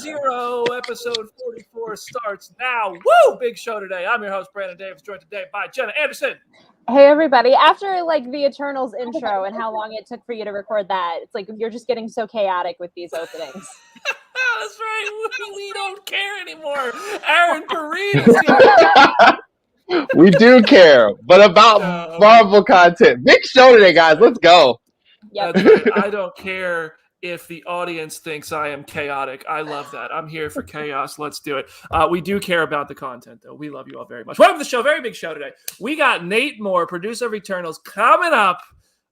Zero, episode 44 starts now. Woo! Big show today. I'm your host, Brandon Davis, joined today by Jenna Anderson. Hey, everybody. After, like, the Eternals intro and how long it took for you to record that, it's like you're just getting so chaotic with these openings. That's right. We don't care anymore. Aaron Perrine is here. We do care, but about Marvel content. Big show today, guys. Let's go. Yep. That's right. I don't care if the audience thinks I am chaotic. I love that. I'm here for chaos. Let's do it. We do care about the content, though. We love you all very much. Welcome to the show. Very big show today. We got Nate Moore, producer of Eternals, coming up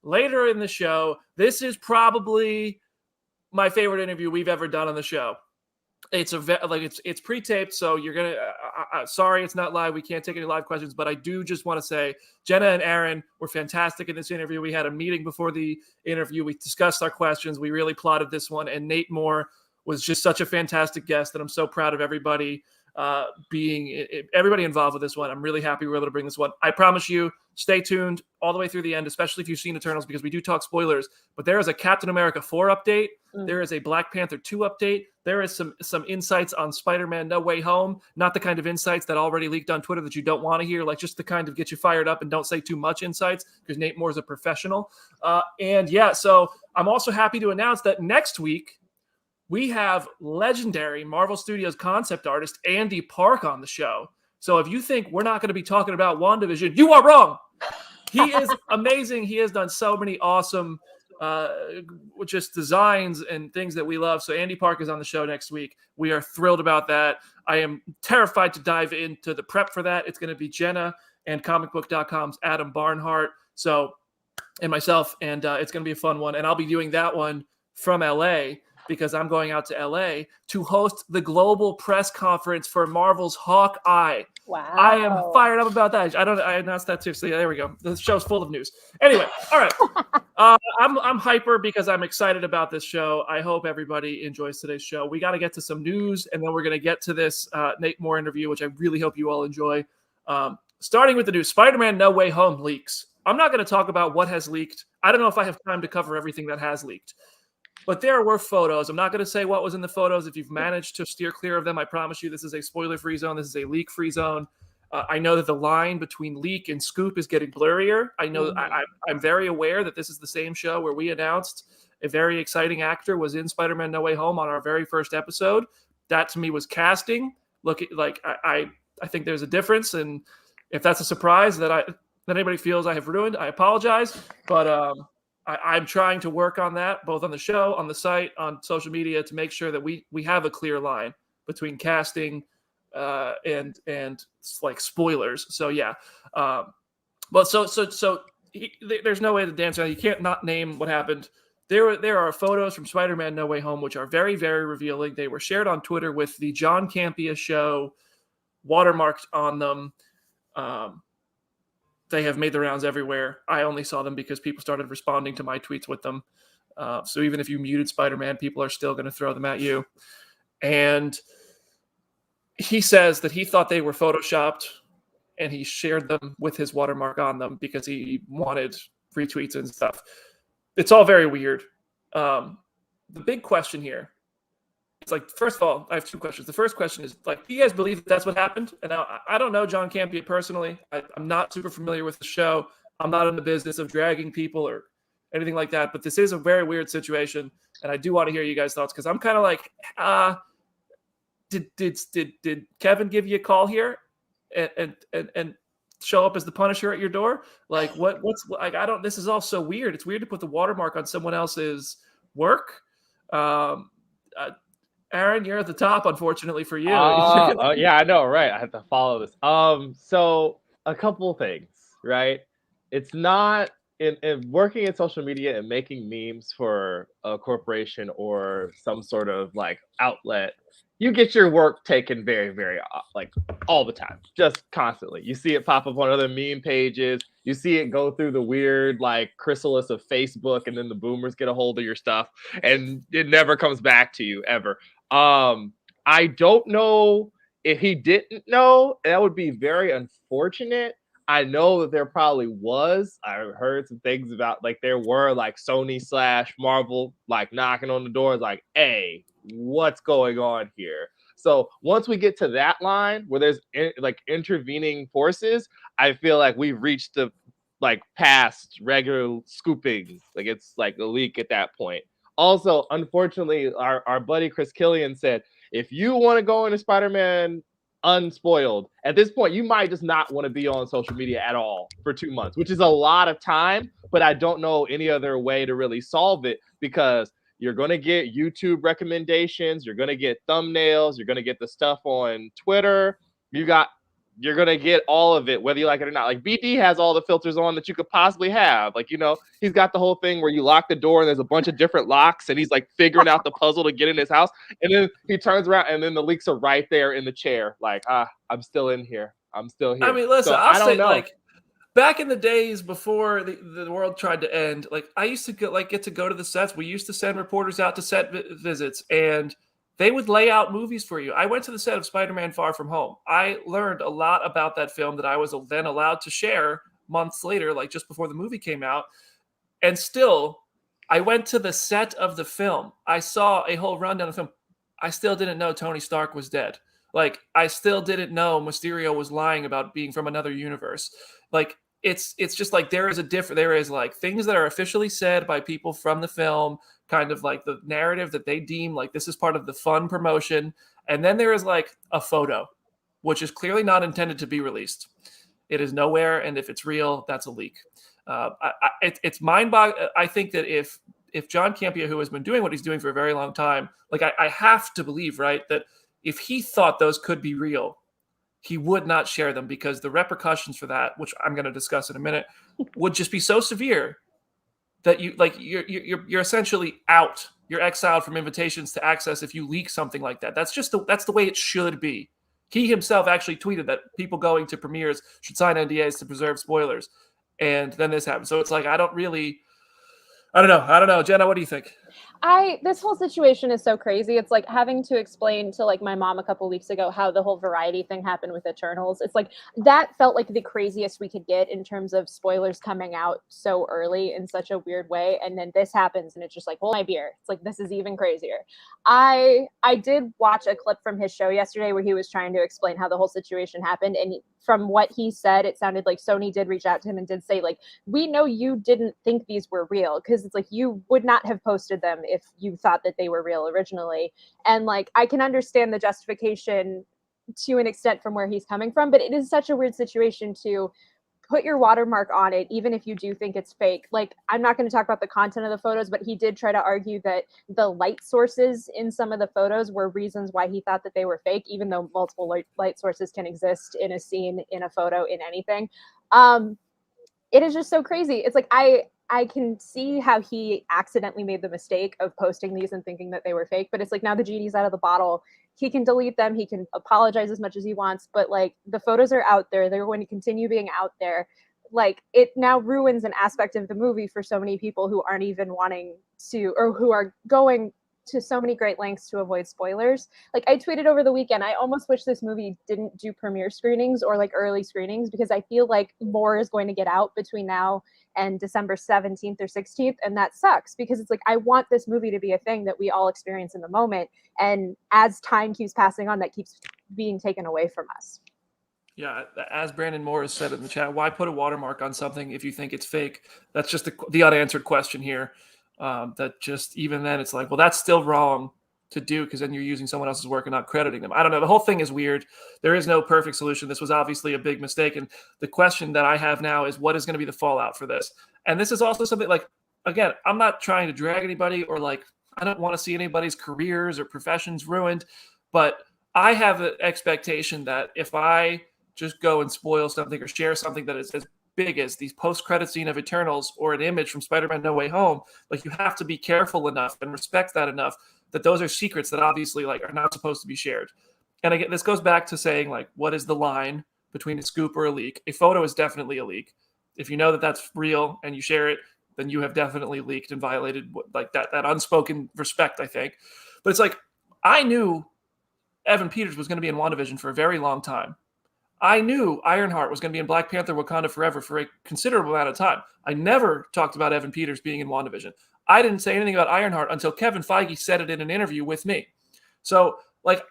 later in the show. This is probably my favorite interview we've ever done on the show. It's it's pre-taped, so you're gonna. Sorry, it's not live. We can't take any live questions, but I do just want to say Jenna and Aaron were fantastic in this interview. We had a meeting before the interview. We discussed our questions. We really plotted this one, and Nate Moore was just such a fantastic guest that I'm so proud of everybody everybody involved with this one. I'm really happy we were able to bring this one. I promise you, stay tuned all the way through the end, especially if you've seen Eternals, because we do talk spoilers. But there is a Captain America 4 update. There is a Black Panther 2 update. There is some insights on Spider-Man No Way Home. Not the kind of insights that already leaked on Twitter that you don't want to hear, like just the kind of get you fired up and don't say too much insights, because Nate Moore is a professional. So I'm also happy to announce that next week, we have legendary Marvel Studios concept artist Andy Park on the show. So if you think we're not going to be talking about WandaVision, you are wrong. He is amazing. He has done so many awesome just designs and things that we love. So Andy Park is on the show next week. We are thrilled about that. I am terrified to dive into the prep for that. It's going to be Jenna and Comicbook.com's Adam Barnhart. And myself, and it's going to be a fun one. And I'll be doing that one from LA, because I'm going out to LA to host the global press conference for Marvel's Hawkeye. Wow. I am fired up about that. I announced that too. So there we go. The show's full of news. Anyway, all right. I'm hyper because I'm excited about this show. I hope everybody enjoys today's show. We got to get to some news, and then we're going to get to this Nate Moore interview, which I really hope you all enjoy. Starting with the news, Spider-Man No Way Home leaks. I'm not going to talk about what has leaked. I don't know if I have time to cover everything that has leaked. But there were photos. I'm not going to say what was in the photos. If you've managed to steer clear of them, I promise you this is a spoiler-free zone. This is a leak-free zone. I know that the line between leak and scoop is getting blurrier. I know I'm very aware that this is the same show where we announced a very exciting actor was in Spider-Man No Way Home on our very first episode. That to me was casting. I think there's a difference, and if that's a surprise that anybody feels I have ruined, I apologize. But I'm trying to work on that, both on the show, on the site, on social media, to make sure that we have a clear line between casting and like spoilers. So yeah, there's no way to dance around. You can't not name what happened. There are photos from Spider-Man No Way Home which are very, very revealing. They were shared on Twitter with the John Campea show watermarked on them. They have made the rounds everywhere. I only saw them because people started responding to my tweets with them. So even if you muted Spider-Man, people are still going to throw them at you. And he says that he thought they were photoshopped, and he shared them with his watermark on them because he wanted retweets and stuff. It's all very weird. The big question here, it's like, first of all, I have two questions. The first question is, like, do you guys believe that that's what happened? And now, I don't know John Campea personally. I'm not super familiar with the show. I'm not in the business of dragging people or anything like that. But this is a very weird situation, and I do want to hear you guys' thoughts, because I'm kind of like, did Kevin give you a call here and show up as the Punisher at your door? Like, what's like? I don't. This is all so weird. It's weird to put the watermark on someone else's work. Aaron, you're at the top, unfortunately for you. Yeah, I know, right? I have to follow this. So a couple things, right? It's not in working in social media and making memes for a corporation or some sort of like outlet. You get your work taken very, very like all the time, just constantly. You see it pop up on other meme pages. You see it go through the weird like chrysalis of Facebook, and then the boomers get a hold of your stuff, and it never comes back to you ever. I don't know if he didn't know. That would be very unfortunate. I know that there probably was. I heard some things about like there were like Sony / Marvel like knocking on the doors like, hey, what's going on here? So once we get to that line where there's like intervening forces, I feel like we've reached the like past regular scooping. Like it's like a leak at that point. Also, unfortunately, our buddy Chris Killian said, if you want to go into Spider-Man unspoiled, at this point, you might just not want to be on social media at all for 2 months, which is a lot of time, but I don't know any other way to really solve it because you're going to get YouTube recommendations, you're going to get thumbnails, you're going to get the stuff on Twitter. You're going to get all of it, whether you like it or not. Like BD has all the filters on that you could possibly have. Like, he's got the whole thing where you lock the door and there's a bunch of different locks and he's like figuring out the puzzle to get in his house. And then he turns around and then the leaks are right there in the chair. Like, I'm still in here. I'm still here. I mean, listen, so I'll say know. like back in the days before the world tried to end, like I used to get to go to the sets. We used to send reporters out to set visits and they would lay out movies for you. I went to the set of Spider-Man Far From Home. I learned a lot about that film that I was then allowed to share months later, like just before the movie came out. And still, I went to the set of the film. I saw a whole rundown of the film. I still didn't know Tony Stark was dead. Like, I still didn't know Mysterio was lying about being from another universe. Like, it's just like there is like things that are officially said by people from the film, kind of like the narrative that they deem like this is part of the fun promotion. And then there is like a photo, which is clearly not intended to be released. It is nowhere. And if it's real, that's a leak. It's mind-boggling. I think that if John Campea, who has been doing what he's doing for a very long time, like I have to believe, right, that if he thought those could be real, he would not share them because the repercussions for that, which I'm going to discuss in a minute, would just be so severe that you're essentially out. You're exiled from invitations to access if you leak something like that. That's the way it should be. He himself actually tweeted that people going to premieres should sign NDAs to preserve spoilers. And then this happened. So it's like I don't know. Jenna, what do you think? This whole situation is so crazy. It's like having to explain to like my mom a couple weeks ago how the whole Variety thing happened with Eternals. It's like that felt like the craziest we could get in terms of spoilers coming out so early in such a weird way. And then this happens and it's just like, hold my beer. It's like, this is even crazier. I did watch a clip from his show yesterday where he was trying to explain how the whole situation happened. And from what he said, it sounded like Sony did reach out to him and did say like, we know you didn't think these were real because it's like you would not have posted them if you thought that they were real originally. And like, I can understand the justification to an extent from where he's coming from, but it is such a weird situation to put your watermark on it, even if you do think it's fake. Like, I'm not going to talk about the content of the photos, but he did try to argue that the light sources in some of the photos were reasons why he thought that they were fake, even though multiple light sources can exist in a scene, in a photo, in anything. It is just so crazy. It's like, I can see how he accidentally made the mistake of posting these and thinking that they were fake, but it's like now the genie's out of the bottle. He can delete them. He can apologize as much as he wants, but like the photos are out there. They're going to continue being out there. Like it now ruins an aspect of the movie for so many people who aren't even wanting to, or who are going to so many great lengths to avoid spoilers. Like I tweeted over the weekend, I almost wish this movie didn't do premiere screenings or like early screenings because I feel like more is going to get out between now and December 17th or 16th. And that sucks because it's like, I want this movie to be a thing that we all experience in the moment. And as time keeps passing on, that keeps being taken away from us. Yeah, as Brandon Morris said in the chat, why put a watermark on something if you think it's fake? That's just the unanswered question here. That just even then it's like, well, that's still wrong to do because then you're using someone else's work and not crediting them. I don't know. The whole thing is weird. There is no perfect solution. This was obviously a big mistake. And the question that I have now is what is going to be the fallout for this? And this is also something like, again, I'm not trying to drag anybody or like, I don't want to see anybody's careers or professions ruined, but I have an expectation that if I just go and spoil something or share something that is as big as these post-credit scene of Eternals or an image from Spider-Man No Way Home, like you have to be careful enough and respect that enough that those are secrets that obviously like are not supposed to be shared. And again, this goes back to saying like, what is the line between a scoop or a leak? A photo is definitely a leak. If you know that that's real and you share it, then you have definitely leaked and violated like that unspoken respect, I think. But it's like, I knew Evan Peters was going to be in WandaVision for a very long time. I knew Ironheart was going to be in Black Panther: Wakanda Forever for a considerable amount of time. I never talked about Evan Peters being in WandaVision. I didn't say anything about Ironheart until Kevin Feige said it in an interview with me. So, like,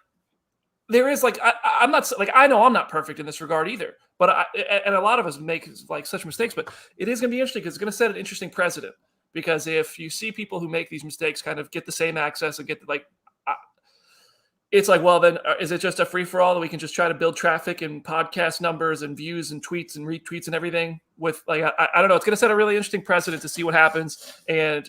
there is like I'm not like I know I'm not perfect in this regard either, but and a lot of us make like such mistakes. But it is going to be interesting because it's going to set an interesting precedent. Because if you see people who make these mistakes kind of get the same access and get like it's like, well, then is it just a free for all that we can just try to build traffic and podcast numbers and views and tweets and retweets and everything with like, I don't know. It's going to set a really interesting precedent to see what happens. And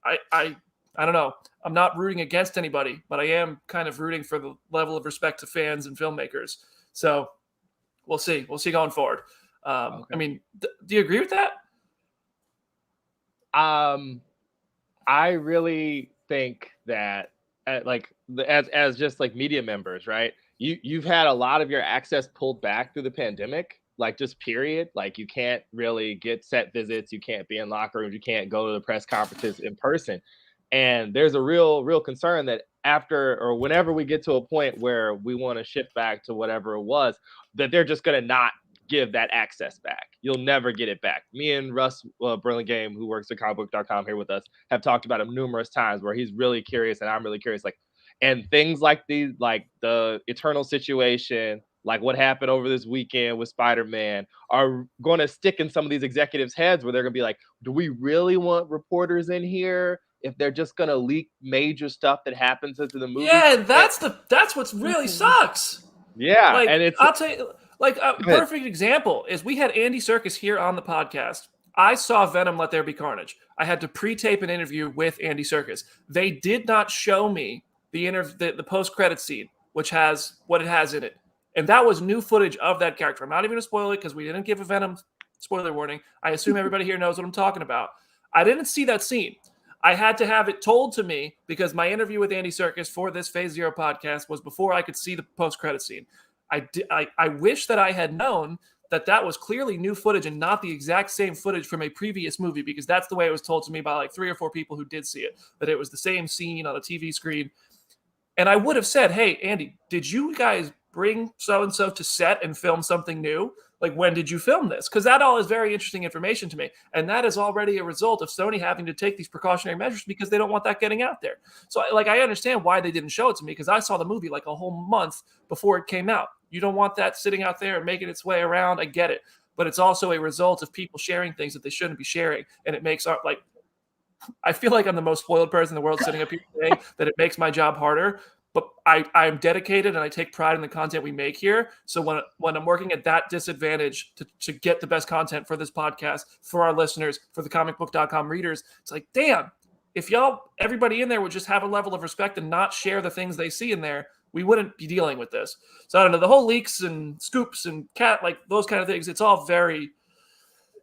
I don't know. I'm not rooting against anybody, but I am kind of rooting for the level of respect to fans and filmmakers. So we'll see. We'll see going forward. Okay. I mean, do you agree with that? I really think that as just like media members, right? You've had a lot of your access pulled back through the pandemic, like just period. Like you can't really get set visits, you can't be in locker rooms, you can't go to the press conferences in person. And there's a real concern that after or whenever we get to a point where we want to shift back to whatever it was, that they're just going to not give that access back. You'll never get it back. Me and Russ Burlingame, who works at Comicbook.com here with us, have talked about him numerous times where he's really curious and I'm really curious. Like, and things like these, like the Eternal situation, like what happened over this weekend with Spider-Man, are going to stick in some of these executives' heads where they're going to be like, do we really want reporters in here if they're just going to leak major stuff that happens into the movie? Yeah, that's what's really sucks. Yeah, like, and it's I'll tell you, like a perfect example is we had Andy Serkis here on the podcast. I saw Venom: Let There Be Carnage. I had to pre-tape an interview with Andy Serkis. They did not show me the post-credit scene, which has what it has in it, and that was new footage of that character. I'm not even going to spoil it because we didn't give a Venom spoiler warning. I assume everybody here knows what I'm talking about. I didn't see that scene. I had to have it told to me because my interview with Andy Serkis for this Phase Zero podcast was before I could see the post-credit scene. I wish that I had known that was clearly new footage and not the exact same footage from a previous movie, because that's the way it was told to me by like 3 or 4 people who did see it, that it was the same scene on a TV screen. And I would have said, hey, Andy, did you guys bring so-and-so to set and film something new? Like, when did you film this? Because that all is very interesting information to me. And that is already a result of Sony having to take these precautionary measures because they don't want that getting out there. So, like, I understand why they didn't show it to me because I saw the movie like a whole month before it came out. You don't want that sitting out there and making its way around. I get it. But it's also a result of people sharing things that they shouldn't be sharing. And it makes like, I feel like I'm the most spoiled person in the world sitting up here today, that it makes my job harder. But I'm dedicated and I take pride in the content we make here. So when I'm working at that disadvantage to get the best content for this podcast, for our listeners, for the Comicbook.com readers, it's like, damn, if everybody in there would just have a level of respect and not share the things they see in there, we wouldn't be dealing with this. So I don't know, the whole leaks and scoops and like those kind of things, it's all very,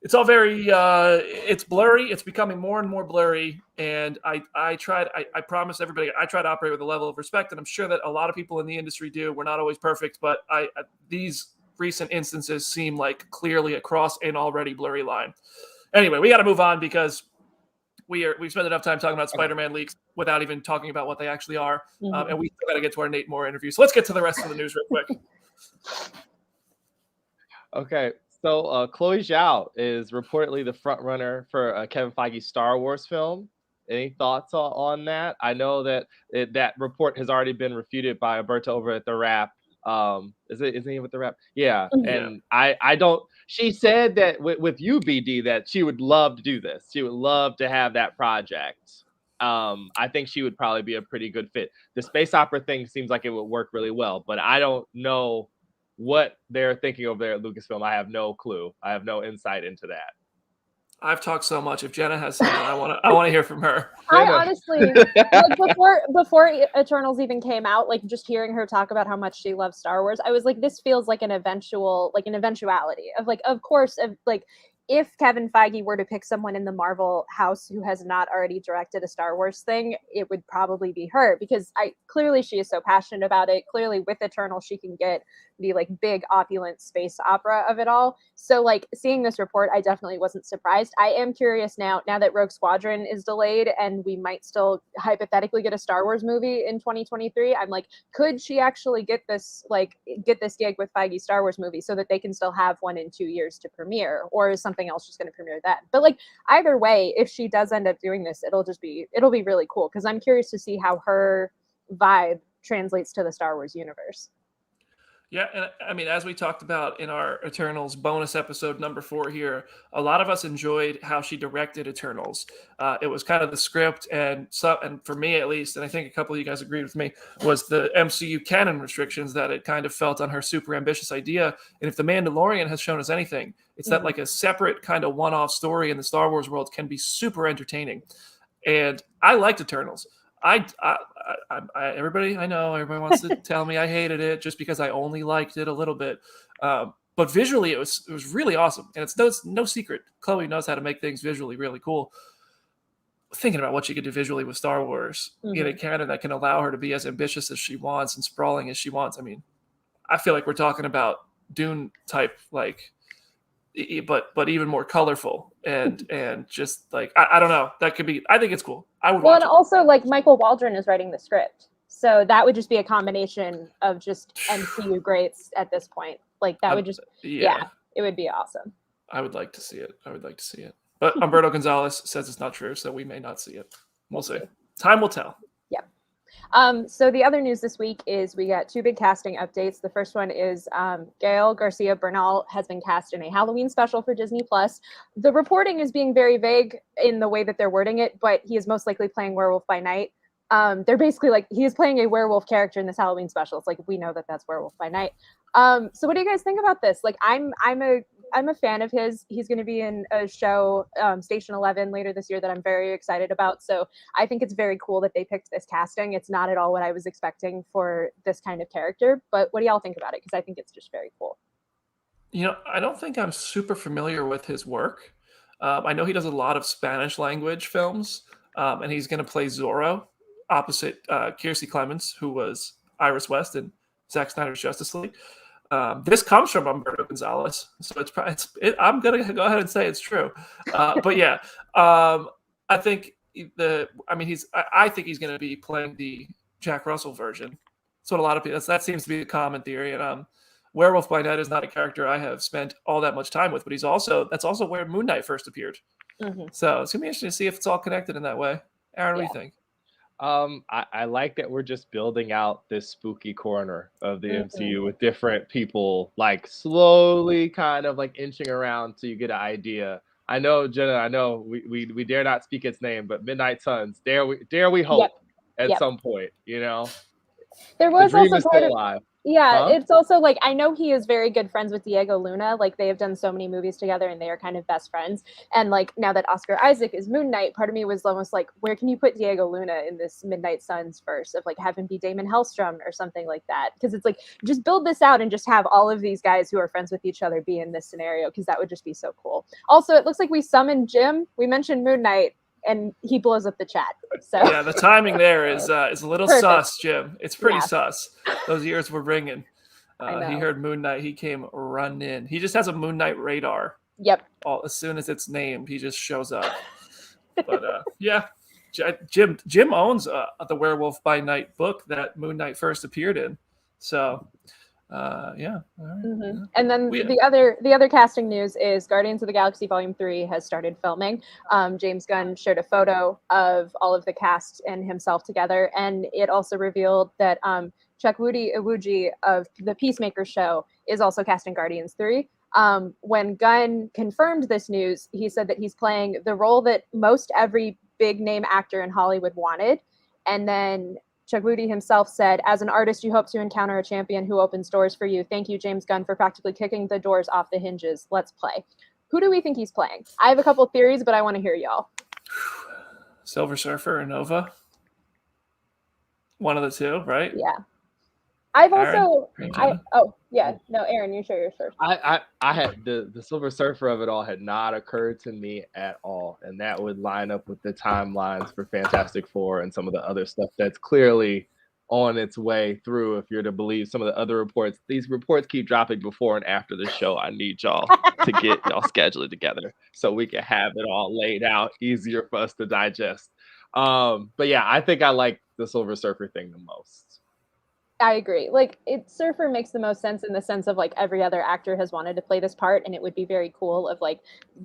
it's blurry. It's becoming more and more blurry. And I promise everybody, I try to operate with a level of respect. And I'm sure that a lot of people in the industry do. We're not always perfect, but these recent instances seem like clearly across an already blurry line. Anyway, we got to move on because we spent enough time talking about Spider-Man leaks without even talking about what they actually are. And we still got to get to our Nate Moore interview. So let's get to the rest of the news real quick. Okay. So Chloe Zhao is reportedly the front runner for Kevin Feige's Star Wars film. Any thoughts on that? I know that that report has already been refuted by Alberto over at The Wrap. Isn't he with The Wrap? Yeah. And I don't. She said that with you, BD, that she would love to do this. She would love to have that project. I think she would probably be a pretty good fit. The space opera thing seems like it would work really well, but I don't know what they're thinking over there at Lucasfilm. I have no clue. I have no insight into that. I've talked so much. If Jenna has something, I want to hear from her. I honestly, like before Eternals even came out, like just hearing her talk about how much she loves Star Wars, I was like, this feels like an eventuality of like, of course, if Kevin Feige were to pick someone in the Marvel house who has not already directed a Star Wars thing, it would probably be her, because clearly she is so passionate about it. Clearly with Eternal, she can get like big opulent space opera of it all. So like seeing this report, I definitely wasn't surprised. I am curious now that Rogue Squadron is delayed and we might still hypothetically get a Star Wars movie in 2023. I'm like, could she actually get this gig with Feige Star Wars movie so that they can still have one in 2 years to premiere, or is something else just going to premiere then? But like either way, if she does end up doing this, it'll be really cool, because I'm curious to see how her vibe translates to the Star Wars universe. Yeah, and I mean, as we talked about in our Eternals bonus episode number 4 here, a lot of us enjoyed how she directed Eternals. It was kind of the script, and for me at least, and I think a couple of you guys agreed with me, was the MCU canon restrictions that it kind of felt on her super ambitious idea. And if The Mandalorian has shown us anything, it's that like a separate kind of one-off story in the Star Wars world can be super entertaining. And I liked Eternals. Everybody wants to tell me I hated it just because I only liked it a little bit. But visually, it was really awesome, and it's no secret. Chloe knows how to make things visually really cool. Thinking about what she could do visually with Star Wars in a canon that can allow her to be as ambitious as she wants and sprawling as she wants. I mean, I feel like we're talking about Dune type, like, but even more colorful and just like I don't know. That could be. I think it's cool. I would. Well, watch and it. also like Michael Waldron is writing the script, so that would just be a combination of just MCU greats at this point. Like that would just it would be awesome. I would like to see it. But Humberto Gonzalez says it's not true, so we may not see it. We'll see. Time will tell. Yeah. So the other news this week is we got 2 big casting updates. The first one is Gael Garcia Bernal has been cast in a Halloween special for Disney Plus. The reporting is being very vague in the way that they're wording it, but he is most likely playing Werewolf by Night. They're basically like, he is playing a werewolf character in this Halloween special. It's like, we know that that's Werewolf by Night. So what do you guys think about this? Like, I'm a fan of his. He's going to be in a show, Station 11, later this year that I'm very excited about. So I think it's very cool that they picked this casting. It's not at all what I was expecting for this kind of character. But what do y'all think about it? Because I think it's just very cool. You know, I don't think I'm super familiar with his work. I know he does a lot of Spanish language films, and he's going to play Zorro opposite Kiersey Clemens, who was Iris West in Zack Snyder's Justice League. This comes from Humberto Gonzalez, so I'm gonna go ahead and say it's true. But yeah, I think I think he's gonna be playing the Jack Russell version. That's what a lot of people. That seems to be the common theory. And Werewolf by Night is not a character I have spent all that much time with, but that's also where Moon Knight first appeared. So it's gonna be interesting to see if it's all connected in that way. Aaron, what do you think? I like that we're just building out this spooky corner of the MCU with different people like slowly kind of like inching around so you get an idea. I know, Jenna, we dare not speak its name, but Midnight Suns, dare we hope at some point, you know? There was the dream also is part still of alive. Yeah, Huh? it's also like, I know he is very good friends with Diego Luna. Like they have done so many movies together and they are kind of best friends. And like now that Oscar Isaac is Moon Knight, part of me was almost like, where can you put Diego Luna in this Midnight Suns verse of like have him be Damon Hellstrom or something like that? Because it's like, just build this out and just have all of these guys who are friends with each other be in this scenario, because that would just be so cool. Also, it looks like we summoned Jim. We mentioned Moon Knight and he blows up the chat. So yeah, the timing there is a little Perfect. Sus, Jim. It's pretty sus. Those ears were ringing. He heard Moon Knight. He came running. He just has a Moon Knight radar. Yep. As soon as it's named, he just shows up. But yeah, Jim owns the Werewolf by Night book that Moon Knight first appeared in. So yeah. All right. And then the other casting news is Guardians of the Galaxy Volume 3 has started filming. James Gunn shared a photo of all of the cast and himself together, and it also revealed that Chukwudi Iwuji of the Peacemaker show is also casting Guardians 3. When Gunn confirmed this news, he said that he's playing the role that most every big name actor in Hollywood wanted. And then Chukwudi himself said, as an artist, you hope to encounter a champion who opens doors for you. Thank you, James Gunn, for practically kicking the doors off the hinges. Let's play. Who do we think he's playing? I have a couple of theories, but I want to hear y'all. Silver Surfer or Nova? One of the two, right? Yeah. I've Aaron? also, Aaron, you share yours first. I had the Silver Surfer of it all had not occurred to me at all, and that would line up with the timelines for Fantastic Four and some of the other stuff that's clearly on its way through. If you're to believe some of the other reports, these reports keep dropping before and after the show. I need y'all to get y'all scheduled together so we can have it all laid out, easier for us to digest. But yeah, I think I like the Silver Surfer thing the most. I agree. Like, Surfer makes the most sense in the sense of like every other actor has wanted to play this part, and it would be very cool of like,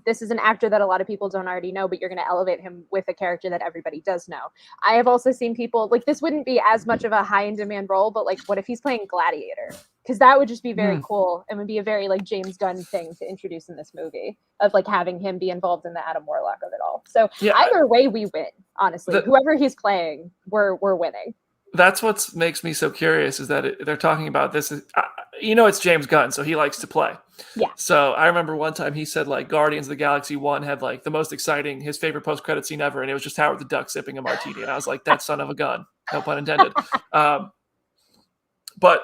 this is an actor that a lot of people don't already know, but you're going to elevate him with a character that everybody does know. I have also seen people like, this wouldn't be as much of a high in demand role, but like, what if he's playing Gladiator? Because that would just be very cool and would be a very like James Gunn thing to introduce in this movie of like having him be involved in the Adam Warlock of it all. So either way, we win. Honestly, whoever he's playing, we're winning. That's what makes me so curious is that they're talking about this. It's James Gunn, so he likes to play. Yeah. So I remember one time he said like Guardians of the Galaxy 1 had like the most exciting, his favorite post-credit scene ever, and it was just Howard the Duck sipping a martini. And I was like, that son of a gun. No pun intended. But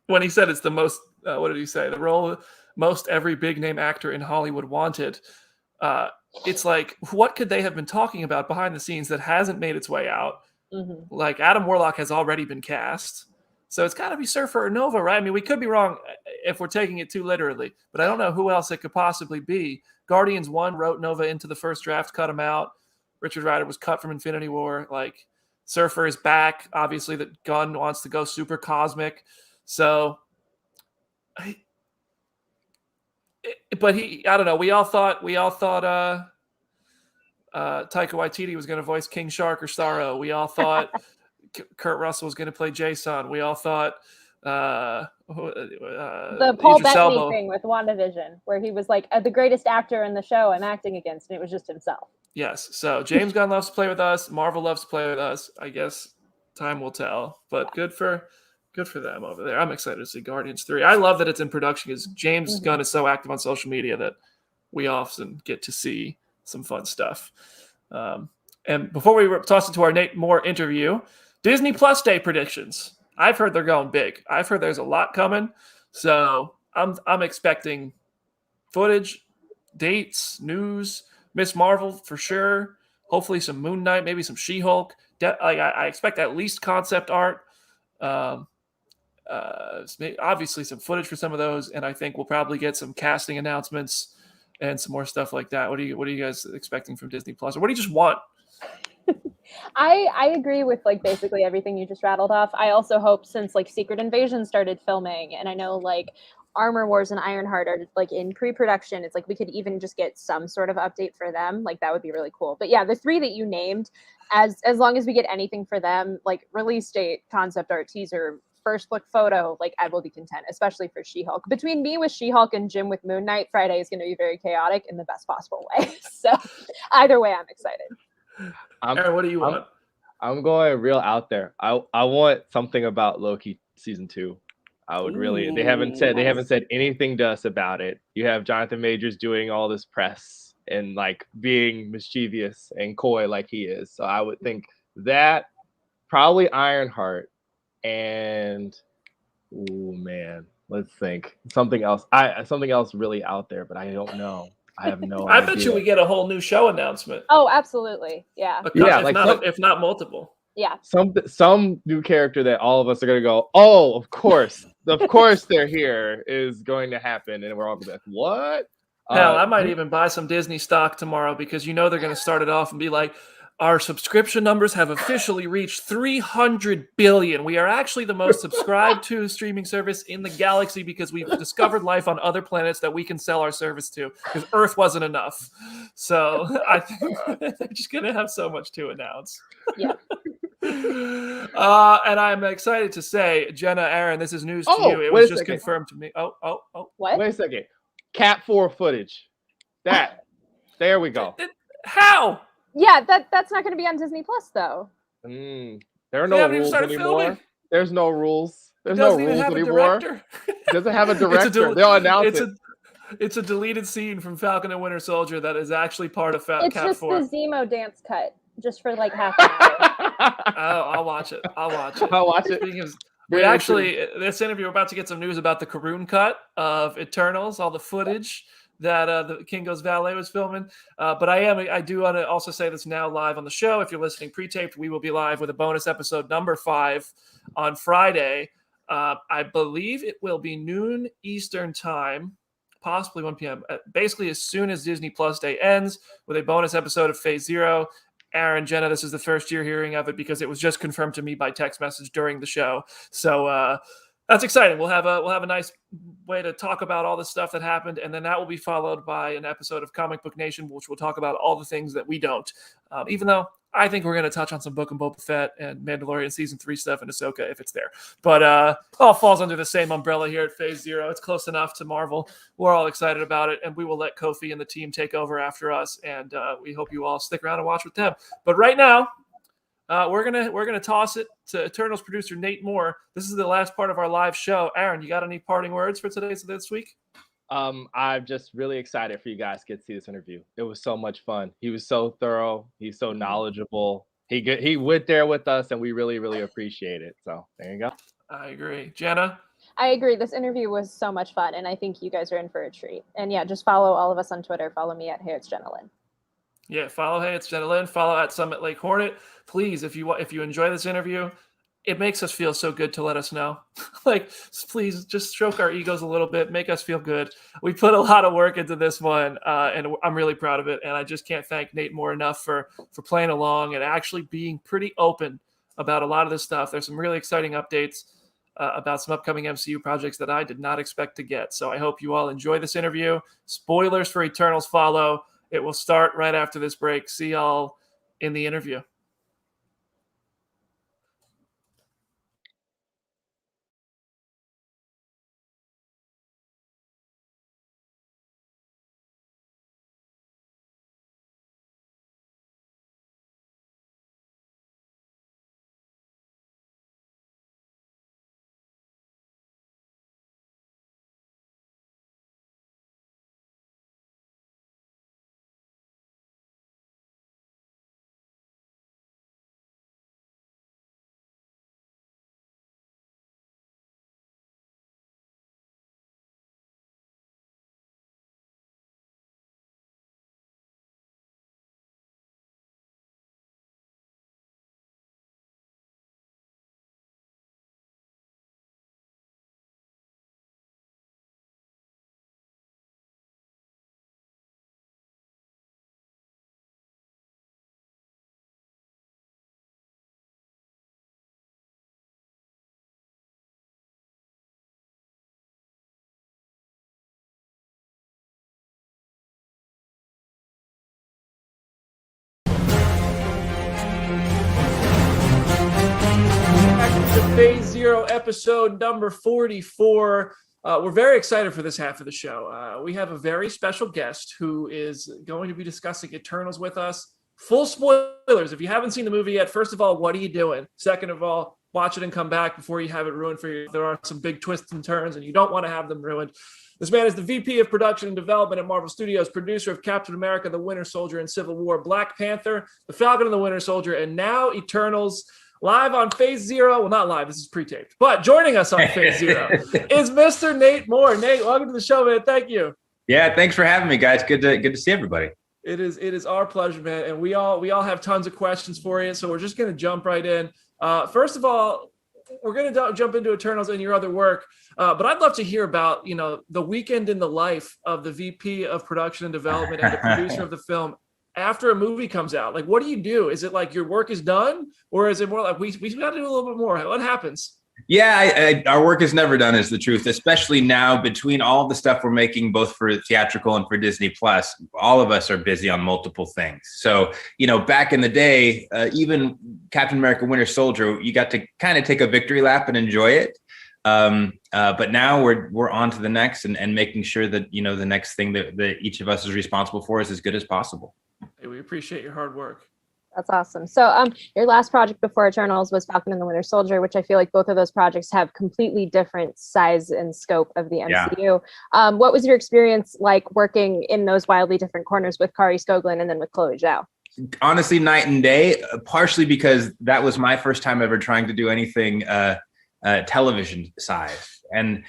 when he said it's the most, what did he say? The role most every big name actor in Hollywood wanted. It's like, what could they have been talking about behind the scenes that hasn't made its way out? Mm-hmm. Like Adam Warlock has already been cast, so it's got to be Surfer or Nova, right? I mean, we could be wrong if we're taking it too literally, but I don't know who else it could possibly be. Guardians 1 wrote Nova into the first draft, cut him out. Richard Rider was cut from Infinity War. Like Surfer is back. Obviously, that Gunn wants to go super cosmic, so. But I don't know. We all thought. Taika Waititi was going to voice King Shark or Starro. We all thought Kurt Russell was going to play Jason. We all thought the Paul Idris Bettany Elba thing with WandaVision, where he was like the greatest actor in the show I'm acting against, and it was just himself. Yes. So James Gunn loves to play with us. Marvel loves to play with us. I guess time will tell. But good for them over there. I'm excited to see Guardians 3. I love that it's in production because James Gunn is so active on social media that we often get to see some fun stuff. And before we toss into our Nate Moore interview, Disney Plus Day predictions. I've heard they're going big. I've heard there's a lot coming. So I'm expecting footage, dates, news, Miss Marvel for sure. Hopefully some Moon Knight, maybe some She-Hulk. I expect at least concept art. Obviously some footage for some of those, and I think we'll probably get some casting announcements and some more stuff like that. What are you guys expecting from Disney Plus, or what do you just want? I agree with like basically everything you just rattled off. I also hope, since like Secret Invasion started filming, and I know like Armor Wars and Ironheart are like in pre-production, it's like we could even just get some sort of update for them. Like that would be really cool. But yeah, the three that you named, as long as we get anything for them, like release date, concept art, teaser, first look photo, like I will be content, especially for She-Hulk. Between me with She-Hulk and Jim with Moon Knight, Friday is going to be very chaotic in the best possible way. So either way, I'm excited. Aaron, what do you want? I'm going real out there. I want something about Loki season 2. I would really. They haven't said anything to us about it. You have Jonathan Majors doing all this press and like being mischievous and coy like he is. So I would think that probably Ironheart. And let's think something else. Something else really out there, but I don't know. I have no idea. I bet you we get a whole new show announcement. Oh, absolutely. Yeah. If not multiple. Yeah. Some new character that all of us are gonna go, oh, of course they're here is going to happen, and we're all gonna be like, what? Hell, I might even buy some Disney stock tomorrow because they're gonna start it off and be like, our subscription numbers have officially reached 300 billion. We are actually the most subscribed to streaming service in the galaxy because we've discovered life on other planets that we can sell our service to because Earth wasn't enough. So I think they're just going to have so much to announce. Yeah. And I'm excited to say, Jenna, Aaron, this is news to you. It was just confirmed to me. Oh. What? Wait a second. Cat 4 footage. There we go. How? Yeah, that's not going to be on Disney Plus though. There are no rules anymore. Filming. There's no rules. There's no rules anymore. Does it have a director? They'll announce it. It's a deleted scene from Falcon and Winter Soldier that is actually part of Cat 4. It's just the Zemo dance cut, just for like half an hour. I'll watch it. I'll watch it. Because this interview, we're about to get some news about the Karun cut of Eternals, all the footage. that the Kingo's Valet was filming. But I do want to also say this now live on the show. If you're listening pre-taped, we will be live with a bonus episode number 5 on Friday. I believe it will be noon Eastern time, possibly 1 p.m. Basically, as soon as Disney Plus Day ends, with a bonus episode of Phase Zero. Aaron, Jenna, this is the first year hearing of it because it was just confirmed to me by text message during the show. So that's exciting. We'll have a nice way to talk about all the stuff that happened, and then that will be followed by an episode of Comic Book Nation, which will talk about all the things that we don't. Even though I think we're going to touch on some Book and Boba Fett and Mandalorian Season 3 stuff and Ahsoka if it's there. But all falls under the same umbrella here at Phase Zero. It's close enough to Marvel. We're all excited about it, and we will let Kofi and the team take over after us, and we hope you all stick around and watch with them. But right now, we're gonna toss it to Eternals producer Nate Moore. This is the last part of our live show. Aaron, you got any parting words for this week? I'm just really excited for you guys to get to see this interview. It was so much fun. He was so thorough. He's so knowledgeable. He went there with us, and we really, really appreciate it. So there you go. I agree. Jenna? I agree. This interview was so much fun, and I think you guys are in for a treat. And yeah, just follow all of us on Twitter. Follow me at Hey It's Jenna Lynn. Yeah, follow Hey It's Jenna Lynn. Follow at Summit Lake Hornet. Please, if you enjoy this interview, it makes us feel so good to let us know. Like, please just stroke our egos a little bit, make us feel good. We put a lot of work into this one, and I'm really proud of it. And I just can't thank Nate Moore enough for playing along and actually being pretty open about a lot of this stuff. There's some really exciting updates about some upcoming MCU projects that I did not expect to get. So I hope you all enjoy this interview. Spoilers for Eternals follow. It will start right after this break. See y'all in the interview. Phase Zero episode number 44. We're very excited for this half of the show. We have a very special guest who is going to be discussing Eternals with us. Full spoilers. If you haven't seen the movie yet, first of all, what are you doing? Second of all, watch it and come back before you have it ruined for you. There are some big twists and turns, and you don't want to have them ruined. This man is the VP of Production and Development at Marvel Studios, producer of Captain America, the Winter Soldier, and Civil War, Black Panther, the Falcon and the Winter Soldier, and now Eternals. Live on Phase Zero. Well, not live. This is pre-taped. But joining us on Phase Zero is Mr. Nate Moore. Nate, welcome to the show, man. Thank you. Yeah, thanks for having me, guys. Good to see everybody. It is our pleasure, man. And we all have tons of questions for you, so we're just going to jump right in. First of all, we're going to jump into Eternals and your other work, but I'd love to hear about the weekend in the life of the VP of Production and Development and the producer of the film. After a movie comes out, like, what do you do? Is it like your work is done, or is it more like we got to do a little bit more? What happens? Yeah, our work is never done, is the truth, especially now between all the stuff we're making, both for theatrical and for Disney Plus. All of us are busy on multiple things. So, back in the day, even Captain America Winter Soldier, you got to kind of take a victory lap and enjoy it. But now we're on to the next and making sure that, the next thing that each of us is responsible for is as good as possible. Hey, we appreciate your hard work. That's awesome. So your last project before Eternals was Falcon and the Winter Soldier, which I feel like both of those projects have completely different size and scope of the MCU. Yeah. What was your experience like working in those wildly different corners with Kari Skogland and then with Chloe Zhao? Honestly, night and day, partially because that was my first time ever trying to do anything television size. And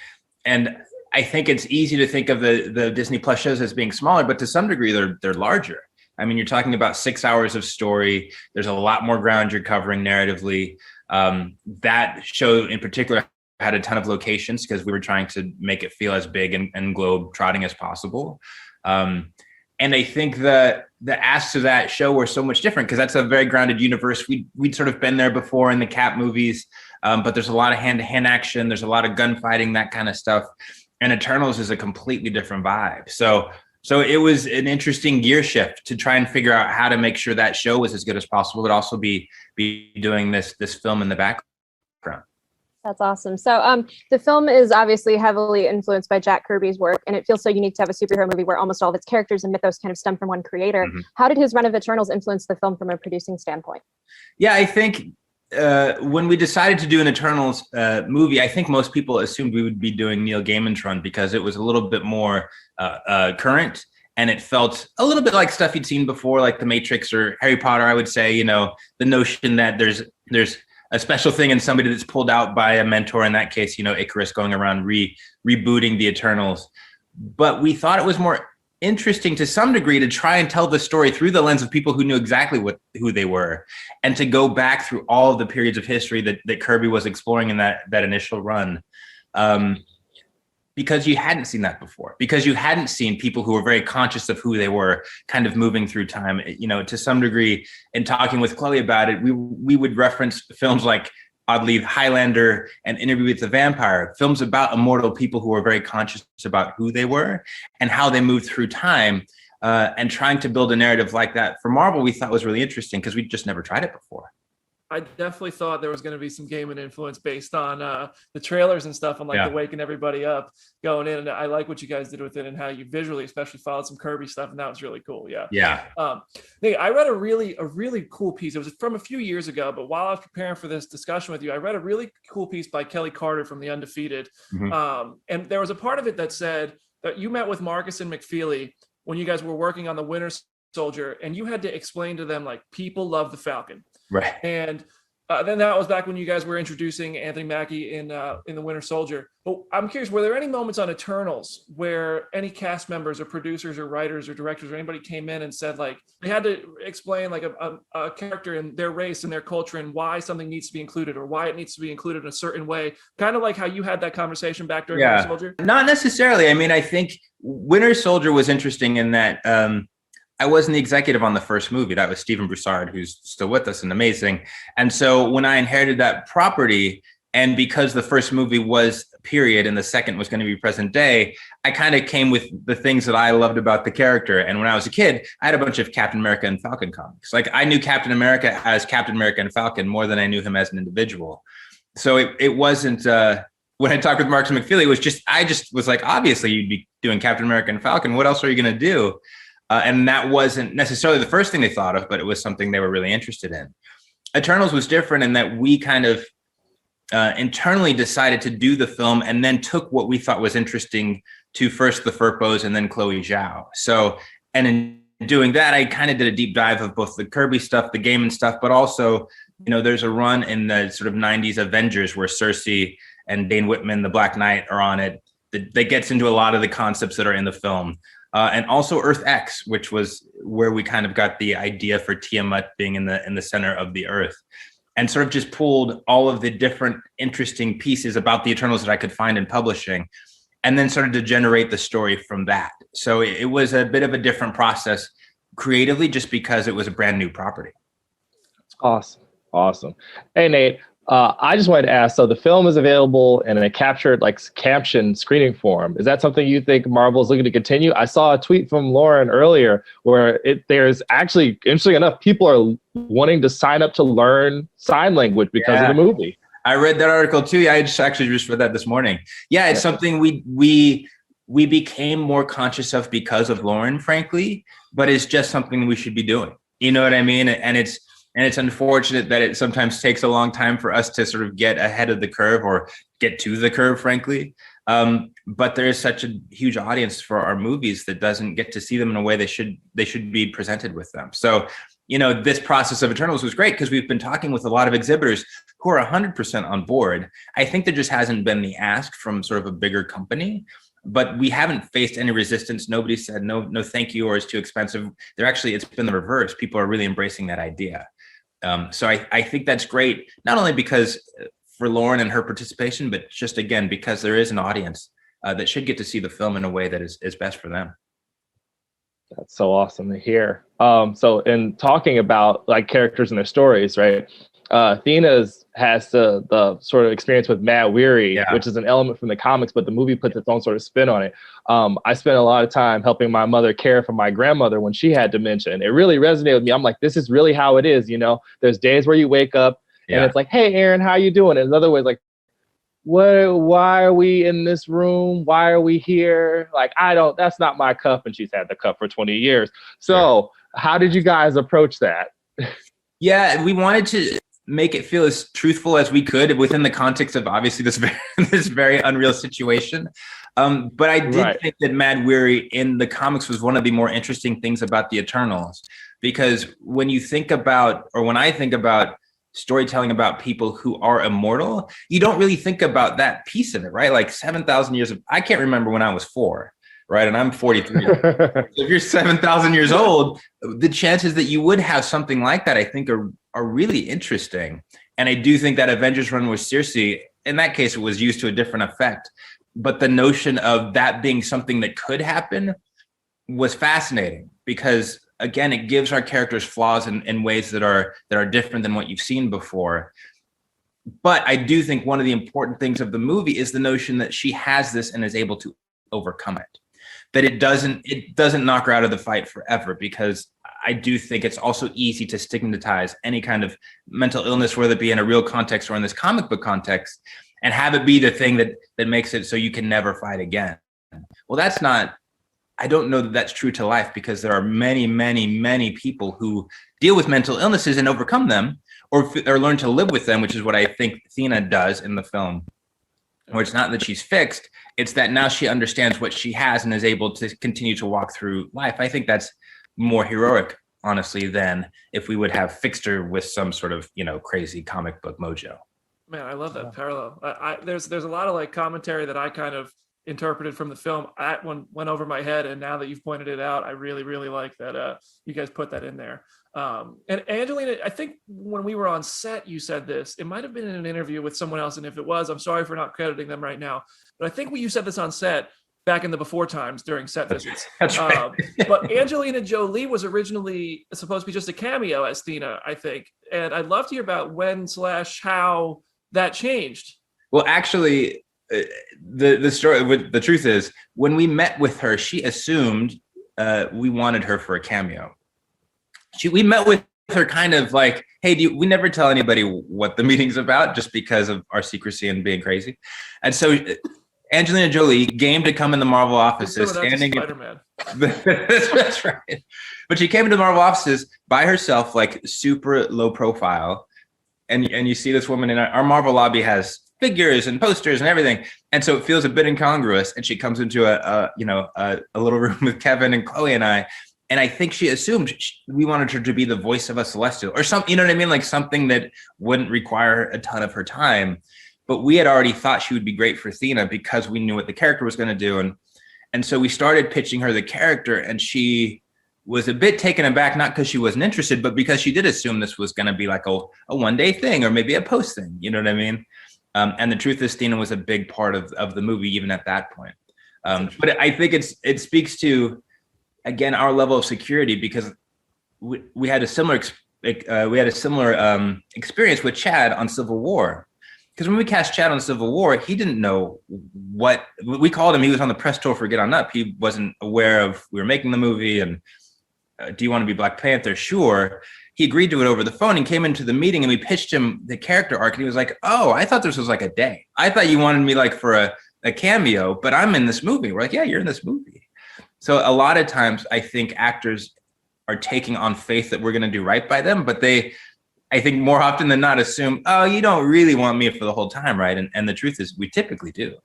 I think it's easy to think of the Disney Plus shows as being smaller, but to some degree they're larger. I mean, you're talking about 6 hours of story. There's a lot more ground you're covering narratively. That show in particular had a ton of locations because we were trying to make it feel as big and globe trotting as possible. And I think the asks of that show were so much different because that's a very grounded universe. We'd sort of been there before in the Cap movies, but there's a lot of hand-to-hand action. There's a lot of gunfighting, that kind of stuff. And Eternals is a completely different vibe. So it was an interesting gear shift to try and figure out how to make sure that show was as good as possible, but also be doing this film in the background. That's awesome. So the film is obviously heavily influenced by Jack Kirby's work, and it feels so unique to have a superhero movie where almost all of its characters and mythos kind of stem from one creator. Mm-hmm. How did his run of Eternals influence the film from a producing standpoint? Yeah, I think when we decided to do an Eternals movie, I think most people assumed we would be doing Neil Gaiman's run because it was a little bit more current. And it felt a little bit like stuff you'd seen before, like The Matrix or Harry Potter, I would say, you know, the notion that there's a special thing in somebody that's pulled out by a mentor, in that case, you know, Icarus going around rebooting the Eternals. But we thought it was more interesting to some degree to try and tell the story through the lens of people who knew exactly who they were, and to go back through all of the periods of history that Kirby was exploring in that initial run. Because you hadn't seen that before, because you hadn't seen people who were very conscious of who they were kind of moving through time. You know, to some degree, in talking with Chloe about it, we would reference films like, oddly, Highlander and Interview with the Vampire, films about immortal people who were very conscious about who they were and how they moved through time, and trying to build a narrative like that for Marvel, we thought was really interesting because we'd just never tried it before. I definitely thought there was going to be some Gaiman influence based on the trailers and stuff, and like the waking everybody up going in. And I like what you guys did with it and how you visually, especially, followed some Kirby stuff, and that was really cool. Yeah. I read a really cool piece. It was from a few years ago, but while I was preparing for this discussion with you, I read a really cool piece by Kelly Carter from The Undefeated, and there was a part of it that said that you met with Marcus and McFeely when you guys were working on the Winter Soldier, and you had to explain to them, like, people love the Falcon. Right. And then that was back when you guys were introducing Anthony Mackie in the Winter Soldier. But I'm curious, were there any moments on Eternals where any cast members or producers or writers or directors or anybody came in and said, like, they had to explain like a character and their race and their culture and why something needs to be included or why it needs to be included in a certain way, kind of like how you had that conversation back during Winter Soldier? Not necessarily. I mean, I think Winter Soldier was interesting in that I wasn't the executive on the first movie. That was Stephen Broussard, who's still with us and amazing. And so when I inherited that property, and because the first movie was period and the second was going to be present day, I kind of came with the things that I loved about the character. And when I was a kid, I had a bunch of Captain America and Falcon comics. Like, I knew Captain America as Captain America and Falcon more than I knew him as an individual. So it wasn't, when I talked with Marcus McFeely, I just was like, obviously you'd be doing Captain America and Falcon. What else are you going to do? And that wasn't necessarily the first thing they thought of, but it was something they were really interested in. Eternals was different in that we kind of internally decided to do the film and then took what we thought was interesting to first the Furpos and then Chloe Zhao. So, and in doing that, I kind of did a deep dive of both the Kirby stuff, the Gaiman stuff, but also, you know, there's a run in the sort of 90s Avengers where Cersei and Dane Whitman, the Black Knight, are on it. That gets into a lot of the concepts that are in the film. And also Earth X, which was where we kind of got the idea for Tiamat being in the center of the Earth, and sort of just pulled all of the different interesting pieces about the Eternals that I could find in publishing, and then started to generate the story from that. So it was a bit of a different process creatively, just because it was a brand new property. Awesome. Hey, Nate. I just wanted to ask, so the film is available in a caption screening form. Is that something you think Marvel is looking to continue? I saw a tweet from Lauren earlier where there's actually, interesting enough, people are wanting to sign up to learn sign language because of the movie. I read that article too. Yeah, I just read that this morning. Yeah, it's something we became more conscious of because of Lauren, frankly, but it's just something we should be doing. You know what I mean? And it's unfortunate that it sometimes takes a long time for us to sort of get ahead of the curve or get to the curve, frankly. But there is such a huge audience for our movies that doesn't get to see them in a way they should be presented with them. So, you know, this process of Eternals was great because we've been talking with a lot of exhibitors who are 100% on board. I think there just hasn't been the ask from sort of a bigger company. but we haven't faced any resistance. Nobody said no thank you, or it's too expensive. It's been the reverse. People are really embracing that idea. So I think that's great, not only because for Lauren and her participation, but just again, because there is an audience that should get to see the film in a way that is best for them. That's so awesome to hear. So in talking about like characters and their stories, right? Athena's has the sort of experience with Mad Weary, which is an element from the comics, but the movie puts its own sort of spin on it. I spent a lot of time helping my mother care for my grandmother when she had dementia, and it really resonated with me. I'm like, this is really how it is, you know? There's days where you wake up and it's like, hey, Aaron, how you doing? And there's other ways like, why are we in this room? Why are we here? Like, that's not my cup. And she's had the cup for 20 years. So how did you guys approach that? Yeah, we wanted to make it feel as truthful as we could within the context of obviously this very unreal situation. But I did think that Mad Weary in the comics was one of the more interesting things about the Eternals, because when I think about storytelling about people who are immortal, you don't really think about that piece of it, right? Like 7,000 years I can't remember when I was 4, right? And I'm 43. So if you're 7,000 years old, the chances that you would have something like that, I think are really interesting. And I do think that Avengers run with Circe, in that case, it was used to a different effect. But the notion of that being something that could happen was fascinating, because again, it gives our characters flaws in ways that are different than what you've seen before. But I do think one of the important things of the movie is the notion that she has this and is able to overcome it. That it doesn't knock her out of the fight forever, because I do think it's also easy to stigmatize any kind of mental illness, whether it be in a real context or in this comic book context, and have it be the thing that makes it so you can never fight again. Well, I don't know that that's true to life, because there are many, many, many people who deal with mental illnesses and overcome them, or learn to live with them, which is what I think Athena does in the film, where it's not that she's fixed, it's that now she understands what she has and is able to continue to walk through life. I think that's more heroic, honestly, than if we would have fixed her with some sort of, crazy comic book mojo. Man, I love that parallel. There's a lot of like commentary that I kind of interpreted from the film. That one went over my head, and now that you've pointed it out, I really, really like that you guys put that in there. And Angelina, I think when we were on set, you said this. It might have been in an interview with someone else, and if it was, I'm sorry for not crediting them right now. But I think you said this on set back in the before times during set visits. That's right. But Angelina Jolie was originally supposed to be just a cameo as Thena, I think. And I'd love to hear about when/how that changed. Well, actually, the story, the truth is, when we met with her, she assumed we wanted her for a cameo. We met with her kind of like, hey, we never tell anybody what the meeting's about, just because of our secrecy and being crazy. And so Angelina Jolie game to come in the Marvel offices, standing Spider-Man. That's right. But she came into the Marvel offices by herself, like super low profile. And you see this woman in our Marvel lobby has figures and posters and everything. And so it feels a bit incongruous. And she comes into a little room with Kevin and Chloe and I. And I think she assumed we wanted her to be the voice of a Celestial or something, you know what I mean? Like something that wouldn't require a ton of her time. But we had already thought she would be great for Athena because we knew what the character was going to do. And so we started pitching her the character, and she was a bit taken aback, not because she wasn't interested, but because she did assume this was going to be like a one-day thing or maybe a post thing, you know what I mean? And the truth is, Athena was a big part of the movie, even at that point. But I think it speaks to, again, our level of security, because we had a similar experience with Chad on Civil War. Because when we cast Chad on Civil War, he didn't know what we called him. He was on the press tour for Get On Up. He wasn't aware of we were making the movie and do you want to be Black Panther? Sure. He agreed to it over the phone and came into the meeting, and we pitched him the character arc, and he was like, oh, I thought this was like a day. I thought you wanted me like for a cameo, but I'm in this movie. We're like, yeah, you're in this movie. So a lot of times I think actors are taking on faith that we're going to do right by them, but I think more often than not assume, oh, you don't really want me for the whole time, right? And the truth is we typically do.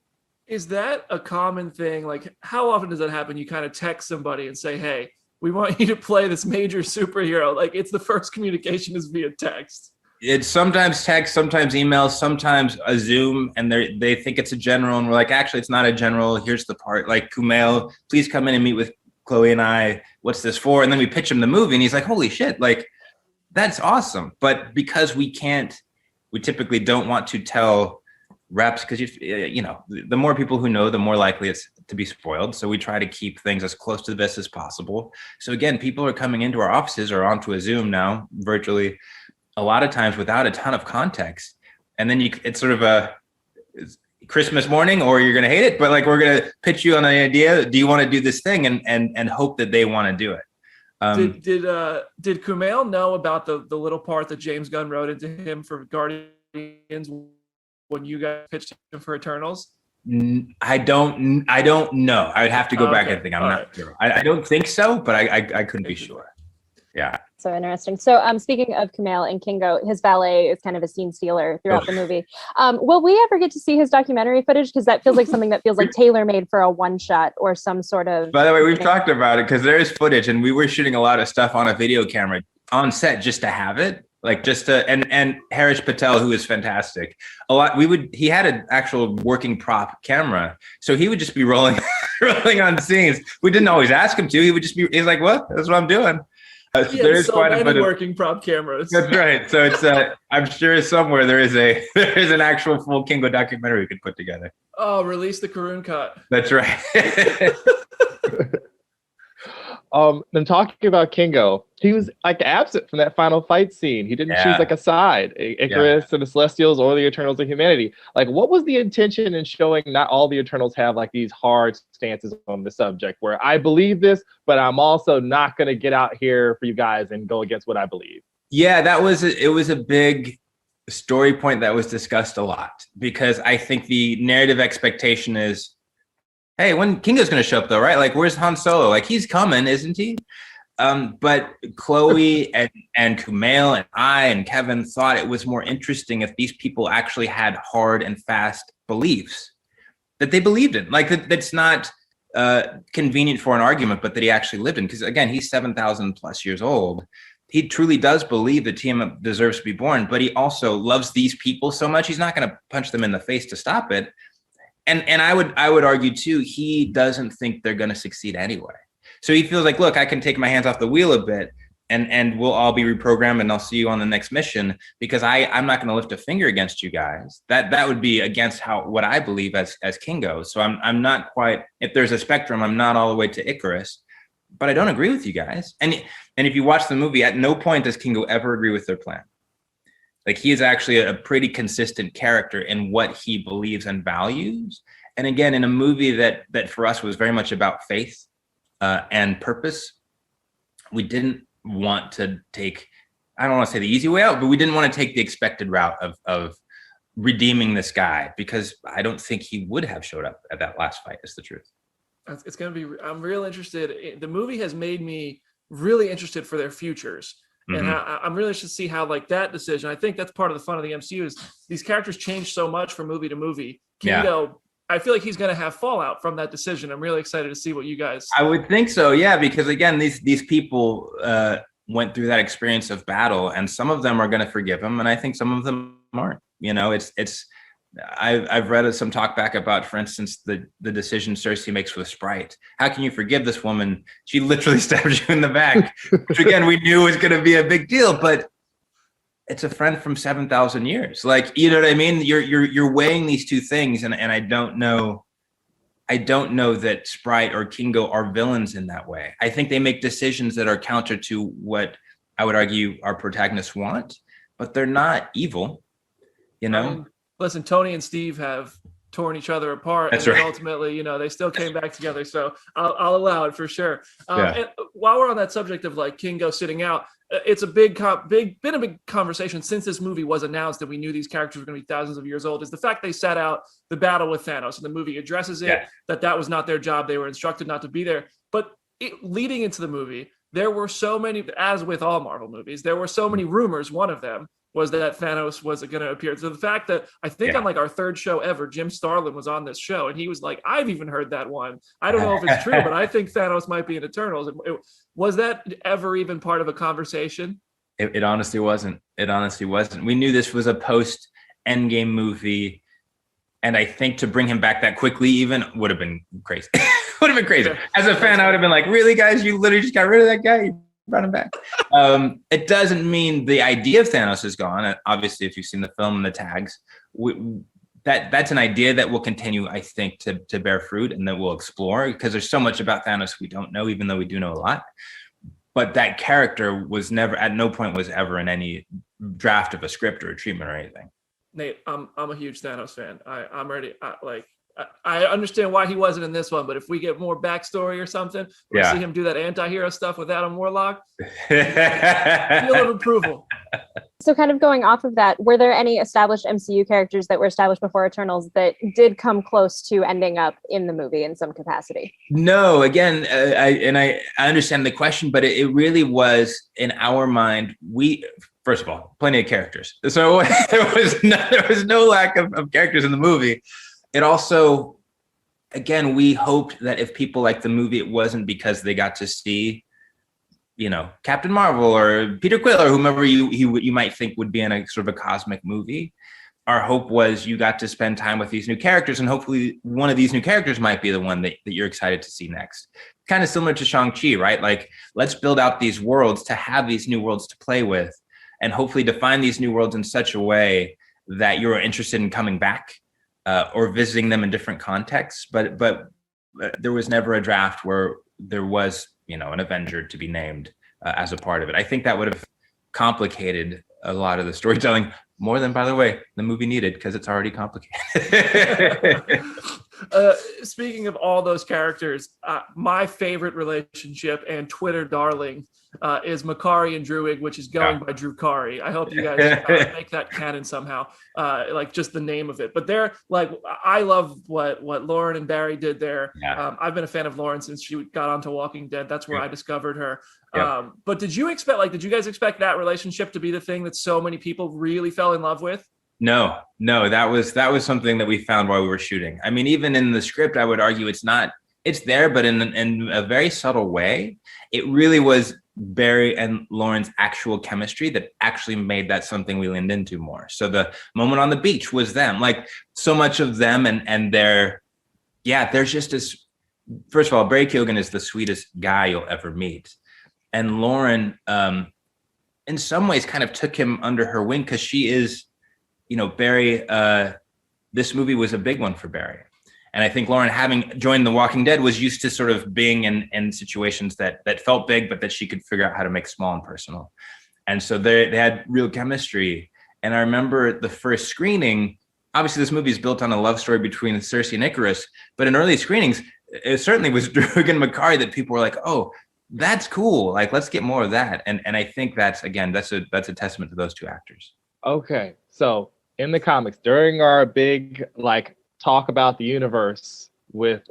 Is that a common thing? Like, how often does that happen? You kind of text somebody and say, hey, we want you to play this major superhero. Like, it's the first communication is via text. It's sometimes text, sometimes emails, sometimes a Zoom, and they think it's a general, and we're like, actually, it's not a general. Here's the part. Like, Kumail, please come in and meet with Chloe and I. What's this for? And then we pitch him the movie, and he's like, holy shit, like, that's awesome. But because we typically don't want to tell reps, because you know, the more people who know, the more likely it's to be spoiled. So we try to keep things as close to this as possible. So again, people are coming into our offices or onto a Zoom now, virtually, a lot of times without a ton of context. And then it's sort of it's Christmas morning, or you're going to hate it, but like, we're going to pitch you on an idea. Do you want to do this thing? And hope that they want to do it. Did Kumail know about the little part that James Gunn wrote into him for Guardians when you guys pitched him for Eternals? I don't know. I would have to go back and think. I'm not sure. I don't think so, but I couldn't be sure. Yeah. So interesting. So speaking of Kumail and Kingo, his ballet is kind of a scene stealer throughout the movie. Will we ever get to see his documentary footage? Because that feels like something that feels like tailor-made for a one-shot or some sort of... By the way, we've talked about it because there is footage, and we were shooting a lot of stuff on a video camera on set just to have it. Like just to, and Harish Patel, who is fantastic. He had an actual working prop camera. So he would just be rolling on scenes. We didn't always ask him to. He's like, what? That's what I'm doing. There is quite a bit of working prop cameras. That's right. So it's I'm sure somewhere there is an actual full Kingo documentary we could put together. Oh, release the Karun cut. That's right. Then talking about Kingo, he was like absent from that final fight scene. He didn't choose like a side, Icarus and the Celestials or the Eternals of humanity. Like, what was the intention in showing not all the Eternals have like these hard stances on the subject where I believe this, but I'm also not going to get out here for you guys and go against what I believe? Yeah, it was a big story point that was discussed a lot, because I think the narrative expectation is, hey, when Kingo's going to show up though, right? Like, where's Han Solo? Like, he's coming, isn't he? But Chloe and Kumail and I and Kevin thought it was more interesting if these people actually had hard and fast beliefs that they believed in. Like, that's not convenient for an argument, but that he actually lived in. Because again, he's 7,000 plus years old. He truly does believe that Tiamat deserves to be born, but he also loves these people so much, he's not going to punch them in the face to stop it. And I would argue too, he doesn't think they're going to succeed anyway. So he feels like, look, I can take my hands off the wheel a bit, and we'll all be reprogrammed, and I'll see you on the next mission, because I'm not going to lift a finger against you guys. That would be against what I believe as Kingo. So I'm not quite, if there's a spectrum, I'm not all the way to Icarus, but I don't agree with you guys. And if you watch the movie, at no point does Kingo ever agree with their plan. Like, he is actually a pretty consistent character in what he believes and values. And again, in a movie that for us was very much about faith and purpose, we didn't want to take, I don't want to say the easy way out, but we didn't want to take the expected route of redeeming this guy, because I don't think he would have showed up at that last fight, is the truth. It's going to be, I'm real interested. The movie has made me really interested for their futures. And I'm really interested to see how, like, that decision, I think that's part of the fun of the MCU, is these characters change so much from movie to movie. Kingo, I feel like he's going to have fallout from that decision. I'm really excited to see what you guys. I would think so, yeah, because again, these people went through that experience of battle, and some of them are going to forgive him, and I think some of them aren't. You know, I've read some talk back about, for instance, the decision Cersei makes with Sprite. How can you forgive this woman? She literally stabs you in the back, which again, we knew was going to be a big deal, but it's a friend from 7,000 years. Like, you know what I mean? You're weighing these two things, and I don't know that Sprite or Kingo are villains in that way. I think they make decisions that are counter to what I would argue our protagonists want, but they're not evil, you know? Listen, Tony and Steve have torn each other apart. That's and right. Ultimately, they still came back together. So I'll allow it for sure. And while we're on that subject of like Kingo sitting out, it's a been a big conversation since this movie was announced that we knew these characters were going to be thousands of years old, is the fact they sat out the battle with Thanos, and the movie addresses it, that was not their job. They were instructed not to be there. But leading into the movie, there were so many, as with all Marvel movies, there were so many rumors. One of them was that Thanos was going to appear. So the fact that I think on like our third show ever, Jim Starlin was on this show, and he was like, I've even heard that one. I don't know if it's true, but I think Thanos might be in Eternals. Was that ever even part of a conversation? It honestly wasn't. It honestly wasn't. We knew this was a post Endgame movie, and I think to bring him back that quickly even would have been crazy. Would have been crazy. As a fan, I would have been like, really, guys? You literally just got rid of that guy? You brought him back. It doesn't mean the idea of Thanos is gone. Obviously, if you've seen the film and the tags, that's an idea that will continue, I think, to bear fruit and that we'll explore, because there's so much about Thanos we don't know, even though we do know a lot. But that character was never, at no point was ever in any draft of a script or a treatment or anything. Nate, I'm a huge Thanos fan. I'm ready. I understand why he wasn't in this one, but if we get more backstory or something, we see him do that anti-hero stuff with Adam Warlock, seal of approval. So kind of going off of that, were there any established MCU characters that were established before Eternals that did come close to ending up in the movie in some capacity? No, again, I understand the question, but it really was, in our mind, first of all, plenty of characters. So there was no lack of characters in the movie. It also, again, we hoped that if people liked the movie, it wasn't because they got to see, Captain Marvel or Peter Quill or whomever you might think would be in a sort of a cosmic movie. Our hope was you got to spend time with these new characters, and hopefully one of these new characters might be the one that you're excited to see next. Kind of similar to Shang-Chi, right? Like, let's build out these worlds to have these new worlds to play with, and hopefully define these new worlds in such a way that you're interested in coming back or visiting them in different contexts. But there was never a draft where there was, an Avenger to be named as a part of it. I think that would have complicated a lot of the storytelling more than, by the way, the movie needed, because it's already complicated. Speaking of all those characters, my favorite relationship and Twitter darling is Makari and Druig, which is going by Drukari. I hope you guys make that canon somehow, like just the name of it. But they're like, I love what Lauren and Barry did there. Yeah. I've been a fan of Lauren since she got onto Walking Dead. That's where I discovered her. Yeah. But did you guys expect that relationship to be the thing that so many people really fell in love with? No, that was something that we found while we were shooting. I mean, even in the script, I would argue it's there, but in a very subtle way. It really was Barry and Lauren's actual chemistry that actually made that something we leaned into more. So the moment on the beach was them, like so much of them and there's just this, first of all, Barry Keoghan is the sweetest guy you'll ever meet. And Lauren, in some ways kind of took him under her wing, because she is, Barry, this movie was a big one for Barry. And I think Lauren, having joined The Walking Dead, was used to sort of being in situations that felt big, but that she could figure out how to make small and personal. And so they had real chemistry. And I remember the first screening, obviously this movie is built on a love story between Cersei and Icarus, but in early screenings, it certainly was Druig and Makari that people were like, oh, that's cool. Like, let's get more of that. And I think that's a testament to those two actors. Okay. So in the comics, during our big talk about the universe with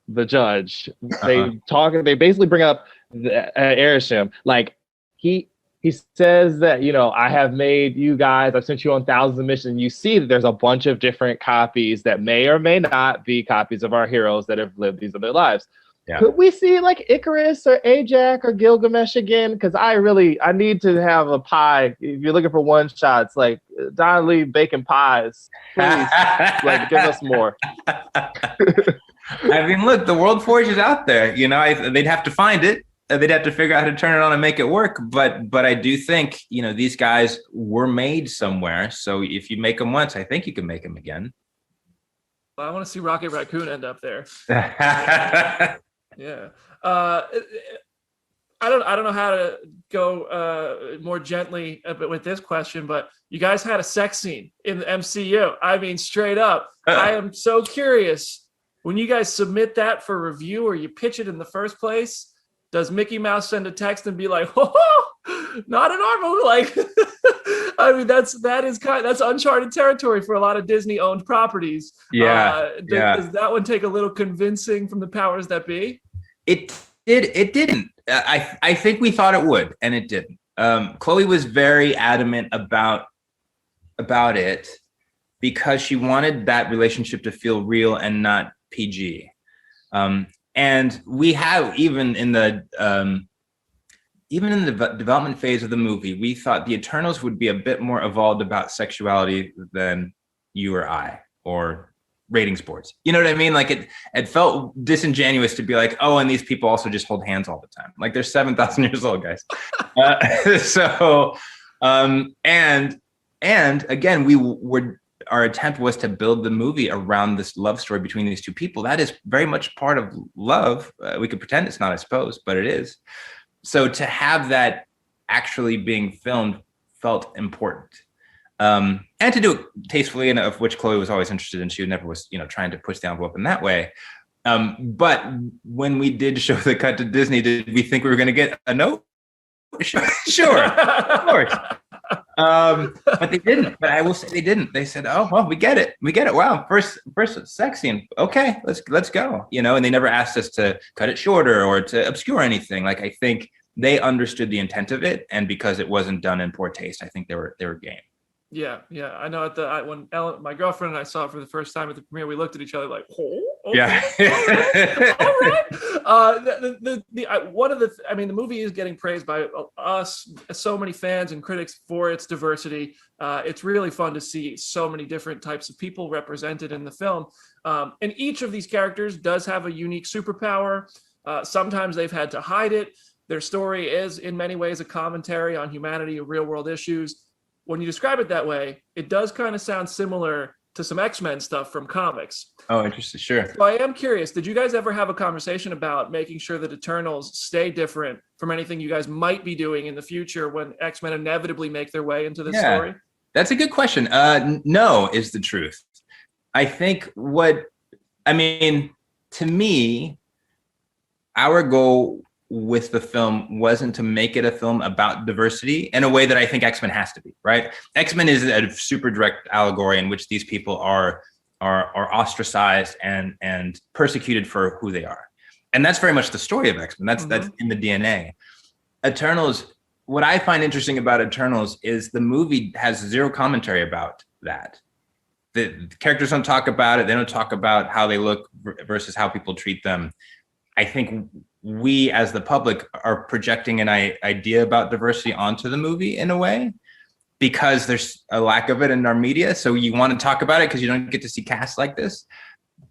the judge, they basically bring up the Arishem. Like he says that, I have made you guys, I've sent you on thousands of missions. You see that there's a bunch of different copies that may or may not be copies of our heroes that have lived these other lives. Yeah. Could we see like Icarus or Ajax or Gilgamesh again? Because I need to have a pie. If you're looking for one shots, like Don Lee baking pies, please, give us more. I mean, look, the World Forge is out there. They'd have to find it. They'd have to figure out how to turn it on and make it work. But I do think, these guys were made somewhere. So if you make them once, I think you can make them again. Well, I want to see Rocket Raccoon end up there. Yeah. I don't know how to go more gently with this question, but you guys had a sex scene in the MCU. I mean, straight up. I am so curious, when you guys submit that for review or you pitch it in the first place, does Mickey Mouse send a text and be like, oh, not in our movie? Like, I mean, that's uncharted territory for a lot of Disney-owned properties. Yeah. Does that one take a little convincing from the powers that be? It didn't. I think we thought it would, and it didn't. Chloe was very adamant about it because she wanted that relationship to feel real and not PG. And we have, even in the even in the development phase of the movie, we thought the Eternals would be a bit more evolved about sexuality than you or I, or rating sports. You know what I mean? Like it felt disingenuous to be like, oh, and these people also just hold hands all the time. Like they're 7,000 years old, guys. And again, our attempt was to build the movie around this love story between these two people. That is very much part of love. We could pretend it's not, I suppose, but it is. So to have that actually being filmed felt important. And to do it tastefully, and of which Chloe was always interested in. She never was, trying to push the envelope in that way. But when we did show the cut to Disney, did we think we were going to get a note? Sure, of course. But they didn't. But I will say they didn't. They said, "Oh, well, we get it. We get it. Wow, first sex scene. Okay, let's go." And they never asked us to cut it shorter or to obscure anything. Like I think they understood the intent of it, and because it wasn't done in poor taste, I think they were game. Yeah. I know when Ellen, my girlfriend, and I saw it for the first time at the premiere, we looked at each other like, "Oh, okay. Yeah." All right. The movie is getting praised by us, so many fans and critics for its diversity. It's really fun to see so many different types of people represented in the film. And each of these characters does have a unique superpower. Sometimes they've had to hide it. Their story is in many ways a commentary on humanity and real world issues. When you describe it that way, it does kind of sound similar to some X-Men stuff from comics. Oh, interesting. Sure. So I am curious, did you guys ever have a conversation about making sure that Eternals stay different from anything you guys might be doing in the future when X-Men inevitably make their way into the story? That's a good question. No is the truth. I think to me, our goal with the film wasn't to make it a film about diversity in a way that I think X-Men has to be, right? X-Men is a super direct allegory in which these people are ostracized and persecuted for who they are. And that's very much the story of X-Men. That's in the DNA. Eternals, what I find interesting about Eternals is the movie has zero commentary about that. The characters don't talk about it. They don't talk about how they look versus how people treat them. I think we as the public are projecting an idea about diversity onto the movie in a way because there's a lack of it in our media. So you want to talk about it because you don't get to see casts like this.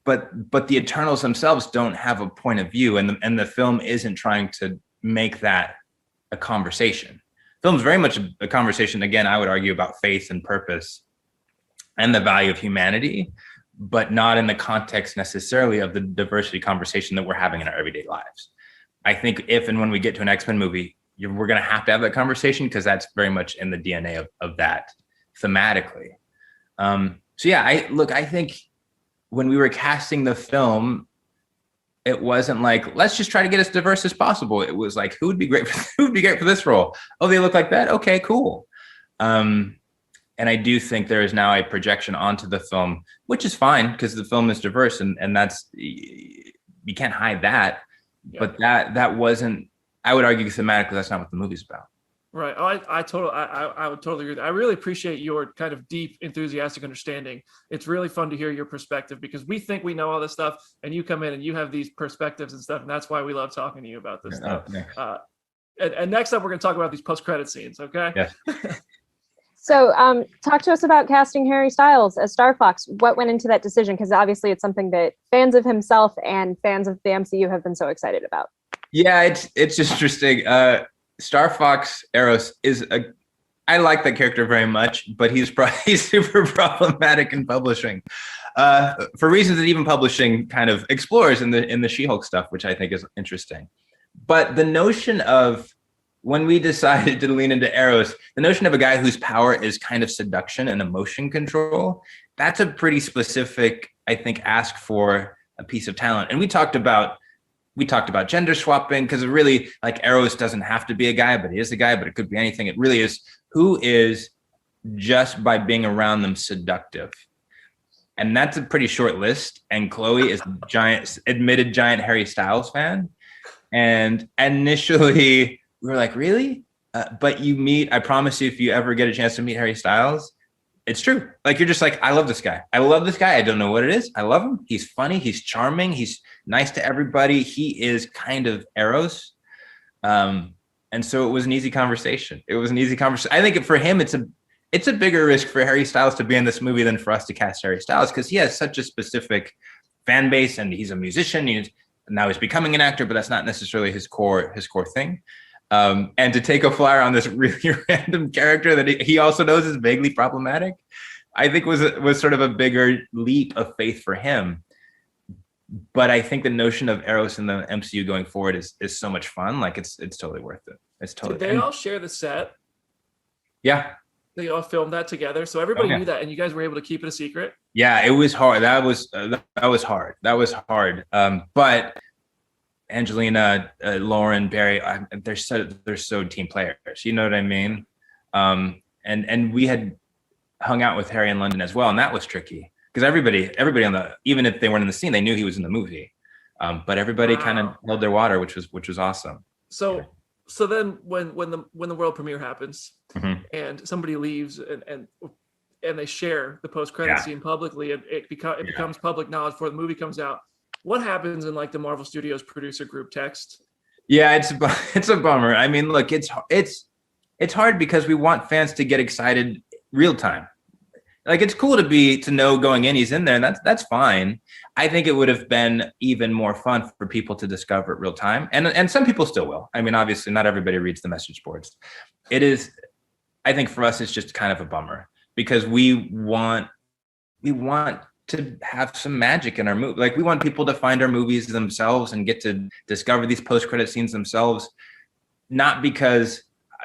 But the Eternals themselves don't have a point of view, and the film isn't trying to make that a conversation. Film's very much a conversation, again, I would argue, about faith and purpose and the value of humanity, but not in the context necessarily of the diversity conversation that we're having in our everyday lives. I think if and when we get to an X-Men movie, we're going to have that conversation because that's very much in the DNA of that thematically. I think when we were casting the film, it wasn't like, let's just try to get as diverse as possible. It was like, who would be great for this role? Oh, they look like that? Okay, cool. And I do think there is now a projection onto the film, which is fine because the film is diverse and that's, you can't hide that. Yeah. But that wasn't, I would argue thematically, that's not what the movie's about. Right. Oh, I would totally agree. I really appreciate your kind of deep, enthusiastic understanding. It's really fun to hear your perspective because we think we know all this stuff and you come in and you have these perspectives and stuff. And that's why we love talking to you about this stuff. And next up, we're going to talk about these post-credit scenes. Okay. Yeah. So talk to us about casting Harry Styles as Star Fox. What went into that decision? Because obviously it's something that fans of himself and fans of the MCU have been so excited about. Yeah, it's interesting. Star Fox Eros I like that character very much, but he's super problematic in publishing for reasons that even publishing kind of explores in the She-Hulk stuff, which I think is interesting. But the notion of, when we decided to lean into Eros, the notion of a guy whose power is kind of seduction and emotion control, that's a pretty specific, I think, ask for a piece of talent. And we talked about gender swapping because it really, like, Eros doesn't have to be a guy, but he is a guy, but it could be anything. It really is who is just by being around them seductive. And that's a pretty short list. And Chloe is a admitted giant Harry Styles fan. And initially, we were like, really? But I promise you, if you ever get a chance to meet Harry Styles, it's true. Like, you're just like, I love this guy. I don't know what it is. I love him. He's funny. He's charming. He's nice to everybody. He is kind of Eros. And so it was an easy conversation. I think for him, it's a bigger risk for Harry Styles to be in this movie than for us to cast Harry Styles, because he has such a specific fan base and he's a musician. Now he's becoming an actor, but that's not necessarily his core thing. And to take a flyer on this really random character that he also knows is vaguely problematic, I think was sort of a bigger leap of faith for him. But I think the notion of Eros in the MCU going forward is so much fun. Like it's totally worth it. It's totally. Did they all share the set? Yeah. They all filmed that together, so everybody knew that, and you guys were able to keep it a secret. Yeah, it was hard. That was hard. But Angelina, Lauren, Barry, they're so team players. You know what I mean? And we had hung out with Harry in London as well, and that was tricky because everybody even if they weren't in the scene, they knew he was in the movie. But everybody kind of held their water, which was awesome. So then when the world premiere happens and somebody leaves and they share the post-credit scene publicly, and it becomes public knowledge before the movie comes out. What happens in like the Marvel Studios producer group text? Yeah, it's a bummer. I mean, look, it's hard because we want fans to get excited real time. Like it's cool to know going in he's in there, and that's fine. I think it would have been even more fun for people to discover it real time, and some people still will. I mean, obviously, not everybody reads the message boards. It is, I think, for us, it's just kind of a bummer because we want to have some magic in our movie. Like we want people to find our movies themselves and get to discover these post-credit scenes themselves, not because.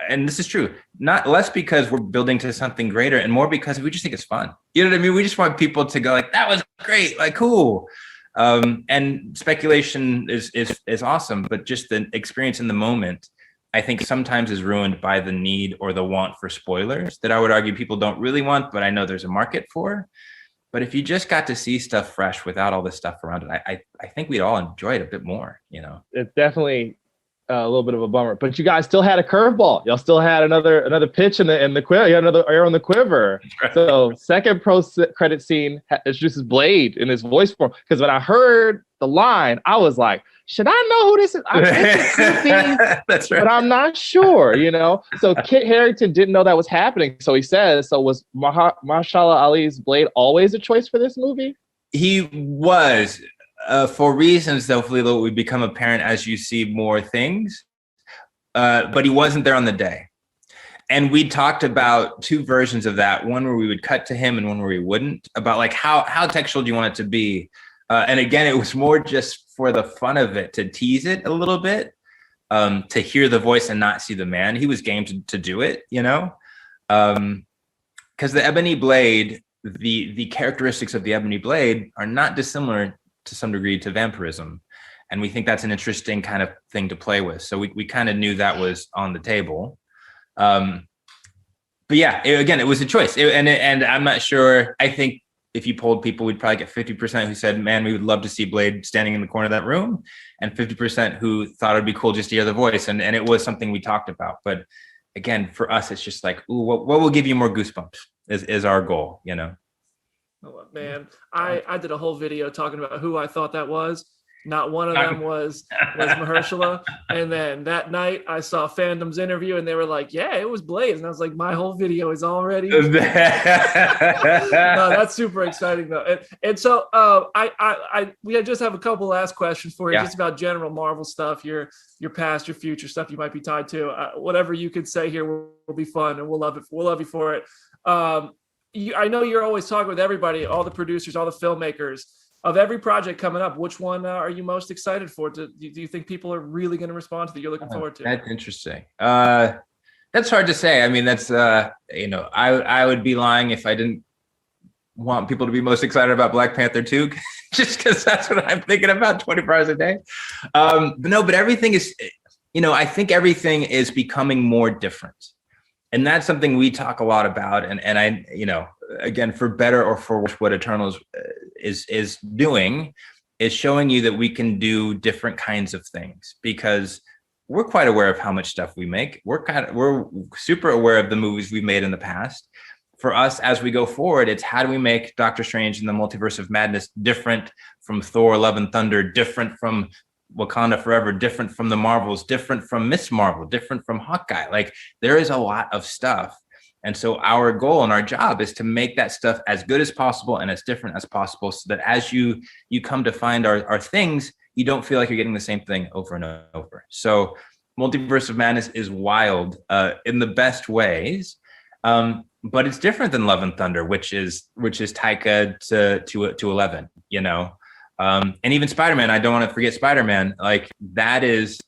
And this is true, not less because we're building to something greater and more because we just think it's fun. You know what I mean? We just want people to go like, that was great, like cool. And speculation is awesome, but just the experience in the moment, I think sometimes is ruined by the need or the want for spoilers that I would argue people don't really want, but I know there's a market for. But if you just got to see stuff fresh without all this stuff around it, I think we'd all enjoy it a bit more, you know? It's definitely a little bit of a bummer, but you guys still had a curveball. Y'all still had another pitch in the quiver. You had another air on the quiver. Right. So second credit scene introduces Blade in his voice form. Because when I heard the line, I was like, should I know who this is? That's right. But I'm not sure, you know? So Kit Harington didn't know that was happening. So he says, so was Mahershala Ali's Blade always a choice for this movie? He was. For reasons hopefully that will become apparent as you see more things, but he wasn't there on the day. And we talked about two versions of that, one where we would cut to him and one where we wouldn't, about like how textual do you want it to be? And again, it was more just for the fun of it, to tease it a little bit, to hear the voice and not see the man. He was game to do it, you know? Because the Ebony Blade, the characteristics of the Ebony Blade are not dissimilar to some degree to vampirism. And we think that's an interesting kind of thing to play with. So we kind of knew that was on the table. But yeah, it was a choice. And I'm not sure, I think if you polled people, we'd probably get 50% who said, man, we would love to see Blade standing in the corner of that room. And 50% who thought it'd be cool just to hear the voice. And it was something we talked about. But again, for us, it's just like, ooh, what will give you more goosebumps is our goal, you know? Oh, man, I did a whole video talking about who I thought that was. Not one of them was Mahershala. And then that night I saw Fandom's interview and they were like, yeah, it was Blaze. And I was like, my whole video is already. No, that's super exciting though. And so we just have a couple last questions for you, just about general Marvel stuff, your past, your future stuff you might be tied to. Whatever you could say here will be fun and we'll love it. We'll love you for it. I know you're always talking with everybody, all the producers, all the filmmakers. Of every project coming up, which one are you most excited for? Do you think people are really going to respond to that you're looking forward to? That's interesting. That's hard to say. I mean, that's, I would be lying if I didn't want people to be most excited about Black Panther 2, just because that's what I'm thinking about 24 hours a day. But everything is, I think everything is becoming more different. And that's something we talk a lot about. And I, again, for better or for worse, what Eternals is doing is showing you that we can do different kinds of things, because we're quite aware of how much stuff we make. We're super aware of the movies we've made in the past. For us, as we go forward, it's how do we make Doctor Strange and the Multiverse of Madness different from Thor: Love and Thunder, different from Wakanda Forever, different from the Marvels, different from Miss Marvel, different from Hawkeye. Like there is a lot of stuff. And so our goal and our job is to make that stuff as good as possible and as different as possible, so that as you come to find our things, you don't feel like you're getting the same thing over and over. So Multiverse of Madness is wild in the best ways. But it's different than Love and Thunder, which is Taika to 11, you know. And even Spider-Man, I don't want to forget Spider-Man. Like that is,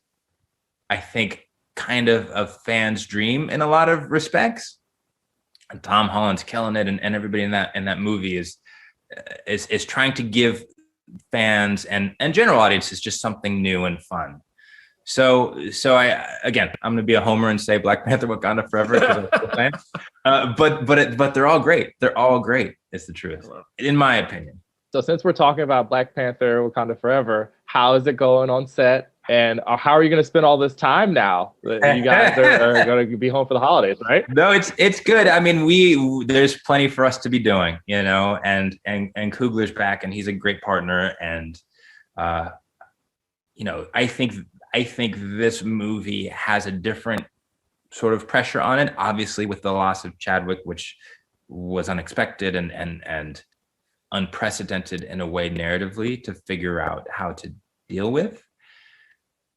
I think, kind of a fan's dream in a lot of respects. And Tom Holland's killing it, and everybody in that movie is trying to give fans and general audiences just something new and fun. So I'm going to be a homer and say Black Panther Wakanda Forever, but they're all great. They're all great. It's the truth, in my opinion. So since we're talking about Black Panther Wakanda Forever, how is it going on set? And how are you going to spend all this time now that you guys are going to be home for the holidays, right? No, it's good. I mean, there's plenty for us to be doing, you know, and Coogler's back, and he's a great partner. And, you know, I think this movie has a different sort of pressure on it, obviously with the loss of Chadwick, which was unexpected and unprecedented in a way narratively to figure out how to deal with.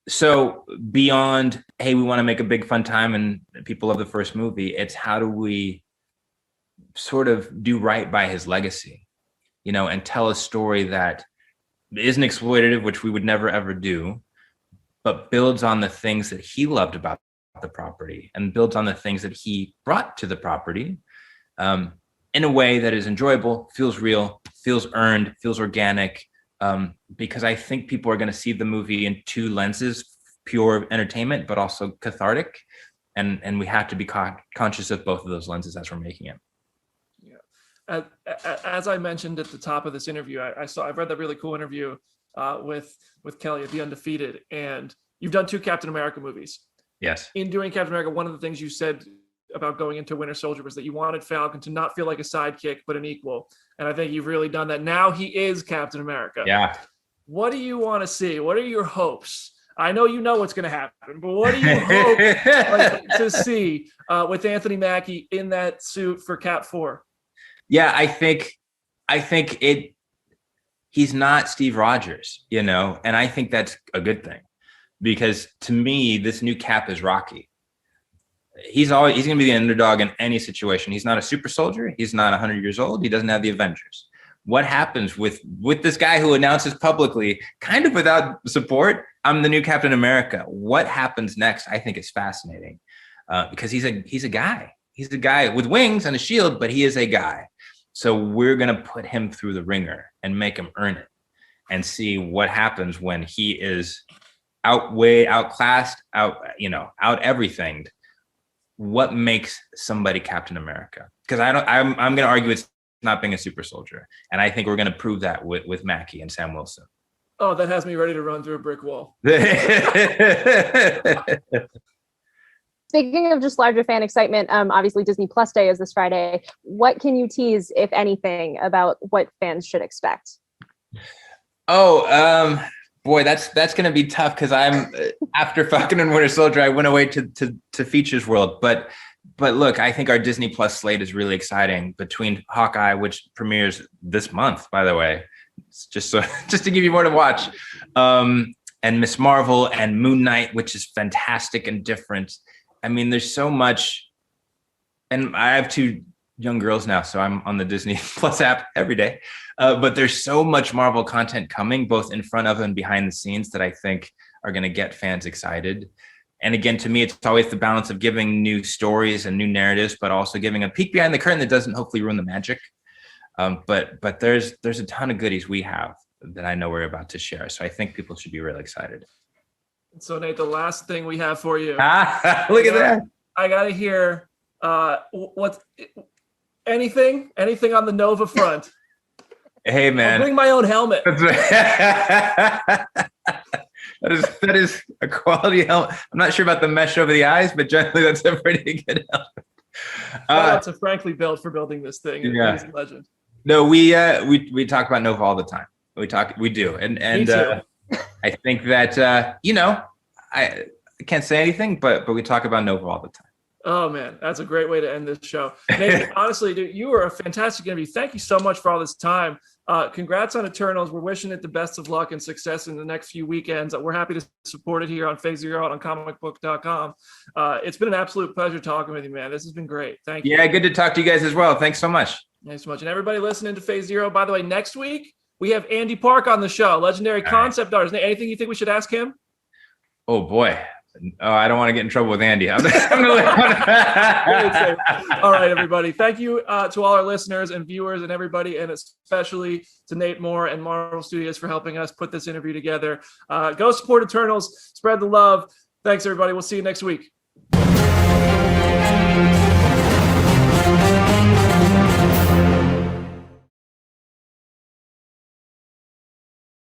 So beyond, hey, we want to make a big fun time and people love the first movie, it's how do we sort of do right by his legacy, you know, and tell a story that isn't exploitative, which we would never ever do, but builds on the things that he loved about the property and builds on the things that he brought to the property in a way that is enjoyable, feels real, feels earned, feels organic. Because I think people are going to see the movie in two lenses, pure entertainment, but also cathartic. And we have to be conscious of both of those lenses as we're making it. Yeah. As I mentioned at the top of this interview, I've read that really cool interview with Kelly at The Undefeated, and you've done 2 Captain America movies. Yes. In doing Captain America, one of the things you said about going into Winter Soldier was that you wanted Falcon to not feel like a sidekick, but an equal. And I think you've really done that. Now he is Captain America. Yeah. What do you want to see? What are your hopes? I know you know what's going to happen, but what do you hope to see with Anthony Mackie in that suit for Cap 4? Yeah, I think he's not Steve Rogers, you know, and I think that's a good thing, because to me, this new Cap is Rocky. He's going to be the underdog in any situation. He's not a super soldier. He's not 100 years old. He doesn't have the Avengers. What happens with this guy who announces publicly, kind of without support, I'm the new Captain America? What happens next, I think, is fascinating, because he's a guy. He's a guy with wings and a shield, but he is a guy. So we're going to put him through the ringer and make him earn it, and see what happens when he is outclassed, out everything. What makes somebody Captain America? Because I'm going to argue it's not being a super soldier, and I think we're going to prove that with Mackie and Sam Wilson. Oh, that has me ready to run through a brick wall. Speaking of just larger fan excitement, obviously Disney Plus Day is this Friday. What can you tease, if anything, about what fans should expect? Oh, boy, that's going to be tough, because I'm after Falcon and Winter Soldier, I went away to Features World. But look, I think our Disney Plus slate is really exciting, between Hawkeye, which premieres this month, by the way, just to give you more to watch, and Miss Marvel and Moon Knight, which is fantastic and different. I mean, there's so much, and I have 2 young girls now, so I'm on the Disney Plus app every day. But there's so much Marvel content coming, both in front of and behind the scenes, that I think are going to get fans excited. And again, to me, it's always the balance of giving new stories and new narratives, but also giving a peek behind the curtain that doesn't hopefully ruin the magic. But there's a ton of goodies we have that I know we're about to share. So I think people should be really excited. So Nate, the last thing we have for you. Look at that. I got to hear anything on the Nova front. Hey, man. I'll bring my own helmet. That is a quality helmet. I'm not sure about the mesh over the eyes, but generally that's a pretty good helmet. Shout out to Frankly Built for building this thing. Yeah. He's a legend. No, we talk about Nova all the time. We do, and I think that I can't say anything, but we talk about Nova all the time. Oh man, that's a great way to end this show. Nathan, honestly, dude, you were a fantastic interview. Thank you so much for all this time. Congrats on Eternals. We're wishing it the best of luck and success in the next few weekends. We're happy to support it here on Phase Zero and on Comicbook.com. It's been an absolute pleasure talking with you, man. This has been great. Thank you. Yeah, good to talk to you guys as well. Thanks so much. Thanks so much. And everybody listening to Phase Zero, by the way, next week we have Andy Park on the show, legendary concept artist. Anything you think we should ask him? Oh boy. Oh, I don't want to get in trouble with Andy. All right, everybody. Thank you to all our listeners and viewers and everybody, and especially to Nate Moore and Marvel Studios for helping us put this interview together. Go support Eternals. Spread the love. Thanks, everybody. We'll see you next week.